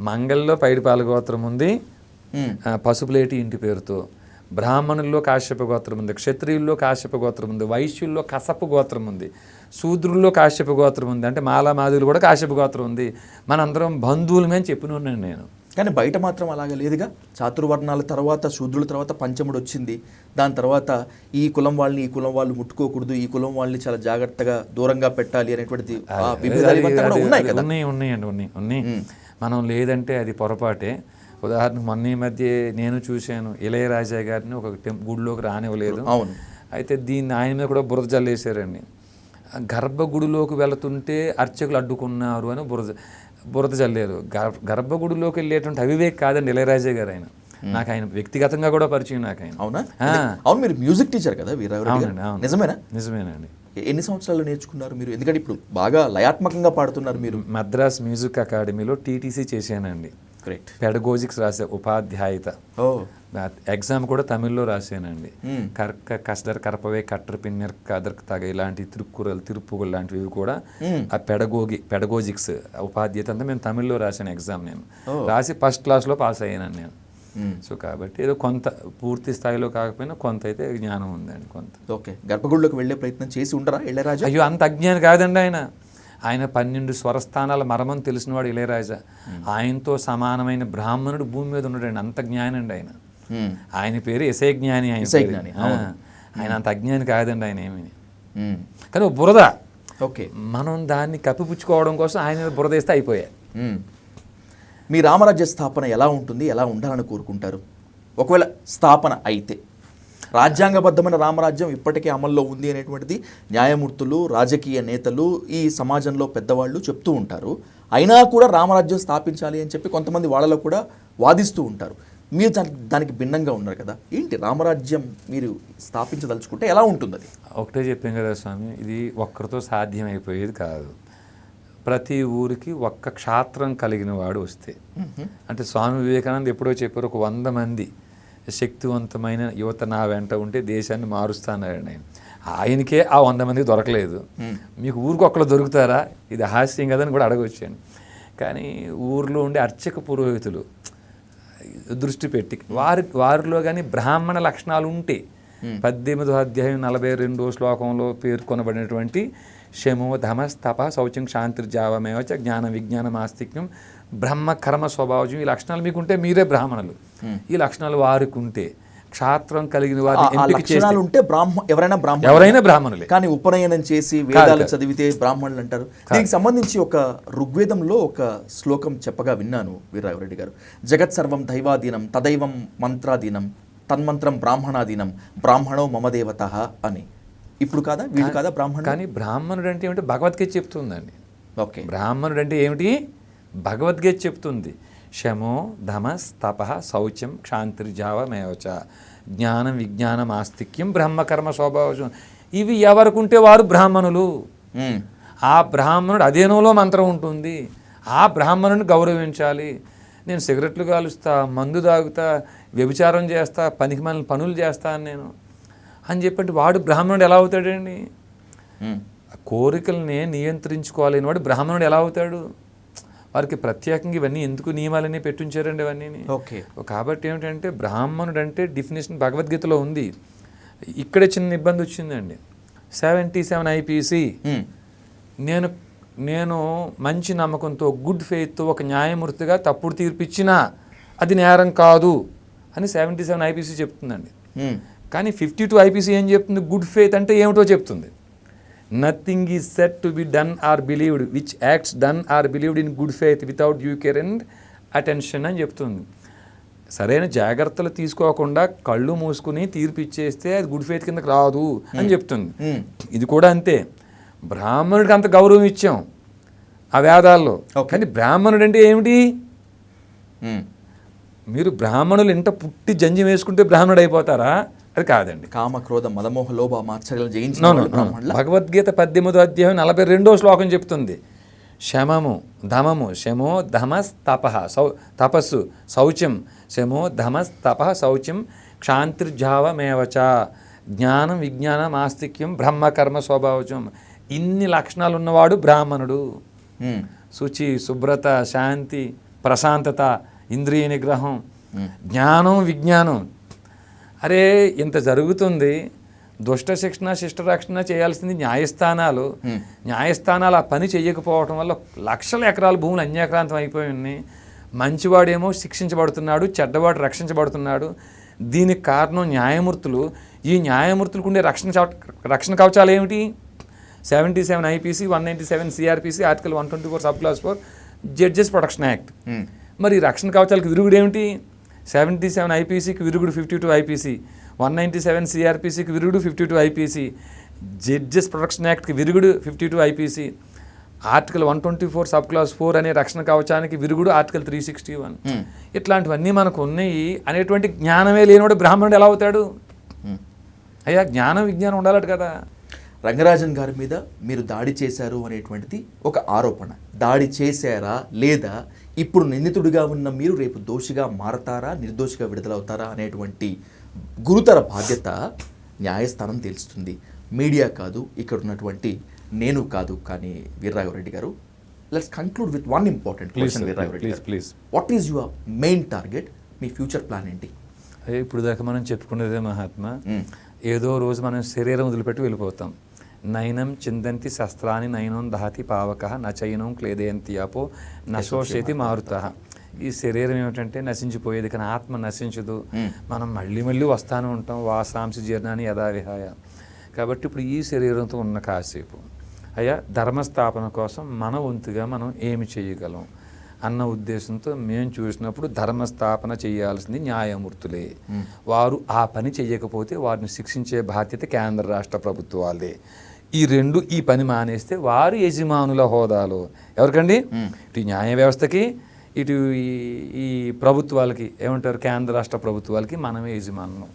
మంగల్లో పైడిపాల గోత్రం ఉంది పసుపులేటి ఇంటి పేరుతో, బ్రాహ్మణుల్లో కాశ్యప గోత్రం ఉంది, క్షత్రియుల్లో కాశ్యప గోత్రం ఉంది, వైశ్యుల్లో కసపు గోత్రం ఉంది, శూద్రుల్లో కాశ్యప గోత్రం ఉంది. అంటే మాలామాదులు కూడా కాశ్యప గోత్రం ఉంది. మనందరం బంధువులమే అని చెప్పినాను నేను. కానీ బయట మాత్రం అలాగే లేదుగా. చాతుర్వర్ణాల తర్వాత శూద్రుల తర్వాత పంచముడు వచ్చింది. దాని తర్వాత ఈ కులం వాళ్ళని ఈ కులం వాళ్ళు ముట్టుకోకూడదు, ఈ కులం వాళ్ళని చాలా జాగ్రత్తగా దూరంగా పెట్టాలి అనేటువంటి ఉన్నాయి. మనం లేదంటే అది పొరపాటే. ఉదాహరణ మొన్న ఈ మధ్య నేను చూశాను, ఇళయరాజా గారిని ఒక గుడిలోకి రానివ్వలేదు. అవును. అయితే దీన్ని ఆయన మీద కూడా బురద జల్లేశారండి. గర్భగుడిలోకి వెళుతుంటే అర్చకులు అడ్డుకున్నారు అని బురద జల్లేరు. గర్భగుడిలోకి వెళ్ళేటువంటి అవివేక్ కాదండి ఇళయరాజా గారు. ఆయన నాకు ఆయన వ్యక్తిగతంగా కూడా పరిచయం. నాకు ఆయన. అవునా? అవును, మీరు మ్యూజిక్ టీచర్ కదా వీరారెడ్డి గారు. నిజమేనా? నిజమేనండి. ఎన్ని సంవత్సరాలు నేర్చుకున్నారు మీరు? ఎందుకంటే ఇప్పుడు బాగా లయాత్మకంగా పాడుతున్నారు మీరు. మద్రాస్ మ్యూజిక్ అకాడమీలో టీటీసీ చేశానండి. గ్రేట్. పెడగోజిక్స్ రాసే ఉపాధ్యాయత. ఎగ్జామ్ కూడా తమిళ్లో రాశానండి. కస్దర్ కరపవే కట్టర్ పిన్నర్ కదర్ తగ ఇలాంటి తిరుప్పుగలు లాంటివి కూడా ఆ పెడగోజిక్స్ ఉపాధ్యాయత అంతా మేము తమిళ్లో రాశాను ఎగ్జామ్. నేను రాసి ఫస్ట్ క్లాస్లో పాస్ అయ్యాను నేను. సో కాబట్టి ఏదో కొంత పూర్తి స్థాయిలో కాకపోయినా కొంత అయితే జ్ఞానం ఉందండి. కొంత. ఓకే. గర్భగుడిలోకి వెళ్ళే ప్రయత్నం చేసి ఉంటారా ఇళయరాజా? అయ్యో, అంత అజ్ఞాని కాదండి ఆయన. ఆయన 12 స్వరస్థానాల మర్మం తెలిసినవాడు ఇళయరాజా. ఆయనతో సమానమైన బ్రాహ్మణుడు భూమి మీద ఉన్నాడండి. అంత జ్ఞాని అండి ఆయన. ఆయన పేరు ఎసే జ్ఞాని. ఆయన అంత అజ్ఞాని కాదండి ఆయన ఏమీ. కానీ బురద. ఓకే. మనం దాన్ని కప్పిపుచ్చుకోవడం కోసం ఆయన బురద వేస్తే అయిపోయాయి. మీ రామరాజ్య స్థాపన ఎలా ఉంటుంది, ఎలా ఉండాలని కోరుకుంటారు? ఒకవేళ స్థాపన అయితే రాజ్యాంగబద్ధమైన రామరాజ్యం ఇప్పటికే అమల్లో ఉంది అనేటువంటిది న్యాయమూర్తులు, రాజకీయ నేతలు, ఈ సమాజంలో పెద్దవాళ్ళు చెప్తూ ఉంటారు. అయినా కూడా రామరాజ్యం స్థాపించాలి అని చెప్పి కొంతమంది వాళ్ళలో కూడా వాదిస్తూ ఉంటారు. మీరు దానికి భిన్నంగా ఉన్నారు కదా. ఏంటి రామరాజ్యం మీరు స్థాపించదలుచుకుంటే ఎలా ఉంటుంది? అది ఒకటే చెప్పాం కదా స్వామి, ఇది ఒక్కరితో సాధ్యమైపోయేది కాదు. ప్రతి ఊరికి ఒక్క క్షాత్రం కలిగిన వాడు వస్తే, అంటే స్వామి వివేకానంద ఎప్పుడో చెప్పారు, ఒక 100 మంది శక్తివంతమైన యువత నా వెంట ఉంటే దేశాన్ని మారుస్తానని. ఆయనకే ఆ 100 మందికి దొరకలేదు. మీకు ఊరికి ఒక్కరు దొరుకుతారా? ఇది హాస్యం కదని కూడా అడగొచ్చాను. కానీ ఊర్లో ఉండే అర్చక పురోహితులు దృష్టి పెట్టి వారిలో కానీ బ్రాహ్మణ లక్షణాలు ఉంటే 18వ అధ్యాయం 42వ శ్లోకంలో పేర్కొనబడినటువంటి శము ధమస్తప శౌచం శాంతిర్జావమేవచ జ్ఞాన విజ్ఞానం ఆస్తిక్యం బ్రహ్మ కర్మ స్వభావం, ఈ లక్షణాలు మీకుంటే మీరే బ్రాహ్మణులు. ఈ లక్షణాలు వారికి ఉంటే క్షాత్రం కలిగిన వారిని ఉంటే ఎవరైనా బ్రాహ్మణులే. కానీ ఉపనయనం చేసి వేదాలు చదివితే బ్రాహ్మణులు అంటారు. దీనికి సంబంధించి ఒక ఋగ్వేదంలో ఒక శ్లోకం చెప్పగా విన్నాను వీరరాఘవరెడ్డి గారు. జగత్ సర్వం దైవాధీనం తదైవం మంత్రాధీనం తన్మంత్రం బ్రాహ్మణాధీనం బ్రాహ్మణో మమ దేవతః అని. ఇప్పుడు కాదా వీళ్ళు కాదా బ్రాహ్మణుడు? కానీ బ్రాహ్మణుడు అంటే ఏమిటి? భగవద్గీత చెప్తుందండి. ఓకే. బ్రాహ్మణుడు అంటే ఏమిటి? భగవద్గీత చెప్తుంది. శమో ధమస్ తప శౌచం క్షాంతిర్జావమేవచ జ్ఞానం విజ్ఞానం ఆస్తిక్యం బ్రహ్మకర్మ స్వభావం. ఇవి ఎవరికుంటే వారు బ్రాహ్మణులు. ఆ బ్రాహ్మణుడు అదేనోలో మంత్రం ఉంటుంది. ఆ బ్రాహ్మణుని గౌరవించాలి. నేను సిగరెట్లు కాలుస్తా, మందు తాగుతా, వ్యభిచారం చేస్తా, పనికిమాలిన పనులు చేస్తాను నేను అని చెప్పంటే వాడు బ్రాహ్మణుడు ఎలా అవుతాడండి? కోరికల్ని నియంత్రించుకోలేని వాడు బ్రాహ్మణుడు ఎలా అవుతాడు? వారికి ప్రత్యేకంగా ఇవన్నీ ఎందుకు నియమాలన్నీ పెట్టించారండి ఇవన్నీ. ఓకే. కాబట్టి ఏమిటంటే బ్రాహ్మణుడు అంటే డెఫినేషన్ భగవద్గీతలో ఉంది. ఇక్కడే చిన్న ఇబ్బంది వచ్చిందండి. 77 ఐపీసీ నేను మంచి నమ్మకంతో గుడ్ ఫెయిత్తో ఒక న్యాయమూర్తిగా తప్పుడు తీర్పిచ్చినా అది నేరం కాదు అని 77 ఐపీసీ చెప్తుందండి. కానీ 52 ఐపీసీ ఏం చెప్తుంది? గుడ్ ఫెయిత్ అంటే ఏమిటో చెప్తుంది. Nothing is set to be done or believed which acts done or believed in good faith without due care and attention అని చెప్తుంది. సరైన జాగ్రత్తలు తీసుకోకుండా కళ్ళు మూసుకుని తీర్పు ఇచ్చేస్తే అది గుడ్ ఫెయిత్ కిందకి రాదు అని చెప్తుంది. ఇది కూడా అంతే. బ్రాహ్మణుడికి అంత గౌరవం ఇచ్చాం ఆ వేదాల్లో. కానీ బ్రాహ్మణుడు అంటే ఏమిటి? మీరు బ్రాహ్మణులు ఇంట పుట్టి జంజి వేసుకుంటే బ్రాహ్మణుడు అయిపోతారా? అది కాదండి. కామ క్రోధ మదమోహ లోభ మాత్సర్యాలు జయించిన భగవద్గీత 18వ అధ్యాయం 42వ శ్లోకం చెప్తుంది. శమము ధమము శమో ధమస్ తపః తపస్సు శౌచం శమో ధమస్ తపః శౌచం క్షాంతిర్జావమేవచ జ్ఞానం విజ్ఞానం ఆస్తిక్యం బ్రహ్మకర్మ స్వభావచం. ఇన్ని లక్షణాలు ఉన్నవాడు బ్రాహ్మణుడు. శుచి, శుభ్రత, శాంతి, ప్రశాంతత, ఇంద్రియ నిగ్రహం, జ్ఞానం, విజ్ఞానం. అరే ఇంత జరుగుతుంది. దుష్ట శిక్షణ శిష్ట రక్షణ చేయాల్సింది న్యాయస్థానాలు. న్యాయస్థానాలు ఆ పని చేయకపోవడం వల్ల లక్షల ఎకరాల భూములు అన్యాక్రాంతం అయిపోయి ఉన్నాయి. మంచివాడేమో శిక్షించబడుతున్నాడు, చెడ్డవాడు రక్షించబడుతున్నాడు. దీనికి కారణం న్యాయమూర్తులు. ఈ న్యాయమూర్తులకు ఉండే రక్షణ కవచాలు ఏమిటి? 77 IPC, 197 CrPC, article 124 sub class 4 judges protection act. మరి రక్షణ కవచాలకు విరుగుడు ఏమిటి? 77 ఐపీసీకి విరుగుడు 52 ఐపీసీ, 197 సిఆర్పిసికి విరుగుడు 52 ఐపీసీ, జడ్జెస్ ప్రొటెక్షన్ యాక్ట్కి విరుగుడు 52 ఐపీసీ, ఆర్టికల్ 124 సబ్ క్లాస్ 4 అనే రక్షణ కవచానికి విరుగుడు ఆర్టికల్ 361. ఇట్లాంటివన్నీ మనకు ఉన్నాయి అనేటువంటి జ్ఞానమే లేనివాడు బ్రాహ్మణుడు ఎలా అవుతాడు? అయ్యా జ్ఞానం విజ్ఞానం ఉండాలట కదా. రంగరాజన్ గారి మీద మీరు దాడి చేశారు అనేటువంటిది ఒక ఆరోపణ. దాడి చేశారా లేదా, ఇప్పుడు నిందితుడిగా ఉన్న మీరు రేపు దోషిగా మారతారా, నిర్దోషిగా విడుదలవుతారా అనేటువంటి గురుతర బాధ్యత న్యాయస్థానం తెలుస్తుంది. మీడియా కాదు, ఇక్కడ ఉన్నటువంటి నేను కాదు. కానీ Veeraraghava Reddy garu, let's conclude with one important question. Veeraraghava Reddy garu, what is your main target? మీ ఫ్యూచర్ ప్లాన్ ఏంటి? ఇప్పుడు దాకా మనం చెప్పుకునేదే మహాత్మా, ఏదో రోజు మనం శరీరం వదిలిపెట్టి వెళ్ళిపోతాం. నయనం చిందంతి శస్త్రాన్ని నయనం దహతి పావక నచైనం క్లేదయంతి అపో నశోషేతి మారుత. ఈ శరీరం ఏమిటంటే నశించిపోయేది, కానీ ఆత్మ నశించదు. మనం మళ్ళీ మళ్ళీ వస్తానే ఉంటాం. వాసాంశ జీర్ణాన్ని యథావిహాయ. కాబట్టి ఇప్పుడు ఈ శరీరంతో ఉన్న కాసేపు అయ్యా ధర్మస్థాపన కోసం మన వంతుగా మనం ఏమి చేయగలం అన్న ఉద్దేశంతో మేము చూసినప్పుడు ధర్మస్థాపన చేయాల్సింది న్యాయమూర్తులే. వారు ఆ పని చేయకపోతే వారిని శిక్షించే బాధ్యత కేంద్ర రాష్ట్ర ప్రభుత్వాలే. ఈ రెండు ఈ పని మానేస్తే వారు యజమానుల హోదాలో ఎవరికండి? ఇటు న్యాయ వ్యవస్థకి, ఇటు ఈ ప్రభుత్వాలకి ఏమంటారు, కేంద్ర రాష్ట్ర ప్రభుత్వాలకి మనమే యజమానులు.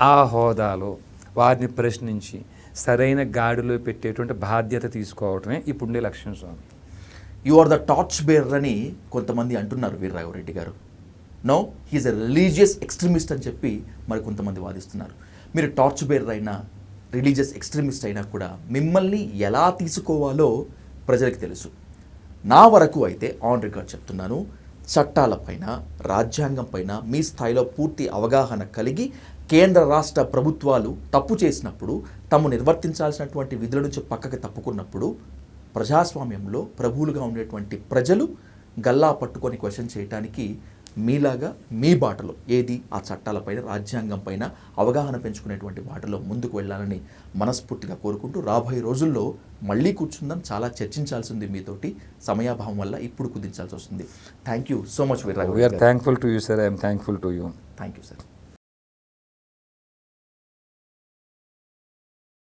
ఆ హోదాలో వారిని ప్రశ్నించి సరైన గాడిలో పెట్టేటువంటి బాధ్యత తీసుకోవటమే ఇప్పుడుండే లక్ష్యం. Swami, you are the torch bearer అని కొంతమంది అంటున్నారు Veeraraghava Reddy garu. No, he's a religious extremist అని చెప్పి మరి కొంతమంది వాదిస్తున్నారు. మీరు టార్చ్ బేరర్ అయినా రిలీజియస్ ఎక్స్ట్రీమిస్ట్ అయినా కూడా మిమ్మల్ని ఎలా తీసుకోవాలో ప్రజలకు తెలుసు. నా వరకు అయితే ఆన్ రికార్డ్ చెప్తున్నాను, చట్టాలపైన, రాజ్యాంగం పైన మీ స్థాయిలో పూర్తి అవగాహన కలిగి కేంద్ర రాష్ట్ర ప్రభుత్వాలు తప్పు చేసినప్పుడు, తాము నిర్వర్తించాల్సినటువంటి విధుల నుంచి పక్కకి తప్పుకున్నప్పుడు, ప్రజాస్వామ్యంలో ప్రభువులుగా ఉండేటువంటి ప్రజలు గల్లా పట్టుకొని క్వశ్చన్ చేయడానికి మీలాగా మీ బాటలో ఏది ఆ చట్టాలపైన, రాజ్యాంగం పైన అవగాహన పెంచుకునేటువంటి బాటలో ముందుకు వెళ్ళాలని మనస్ఫూర్తిగా కోరుకుంటూ, రాబోయే రోజుల్లో మళ్ళీ కూర్చుందాం. చాలా చర్చించాల్సింది మీతోటి, సమయాభావం వల్ల ఇప్పుడు కుదించాల్సి వస్తుంది. Thank you so much Veeraraghava Reddy. Thankful to you sir. I'm thankful to you. Thank you sir.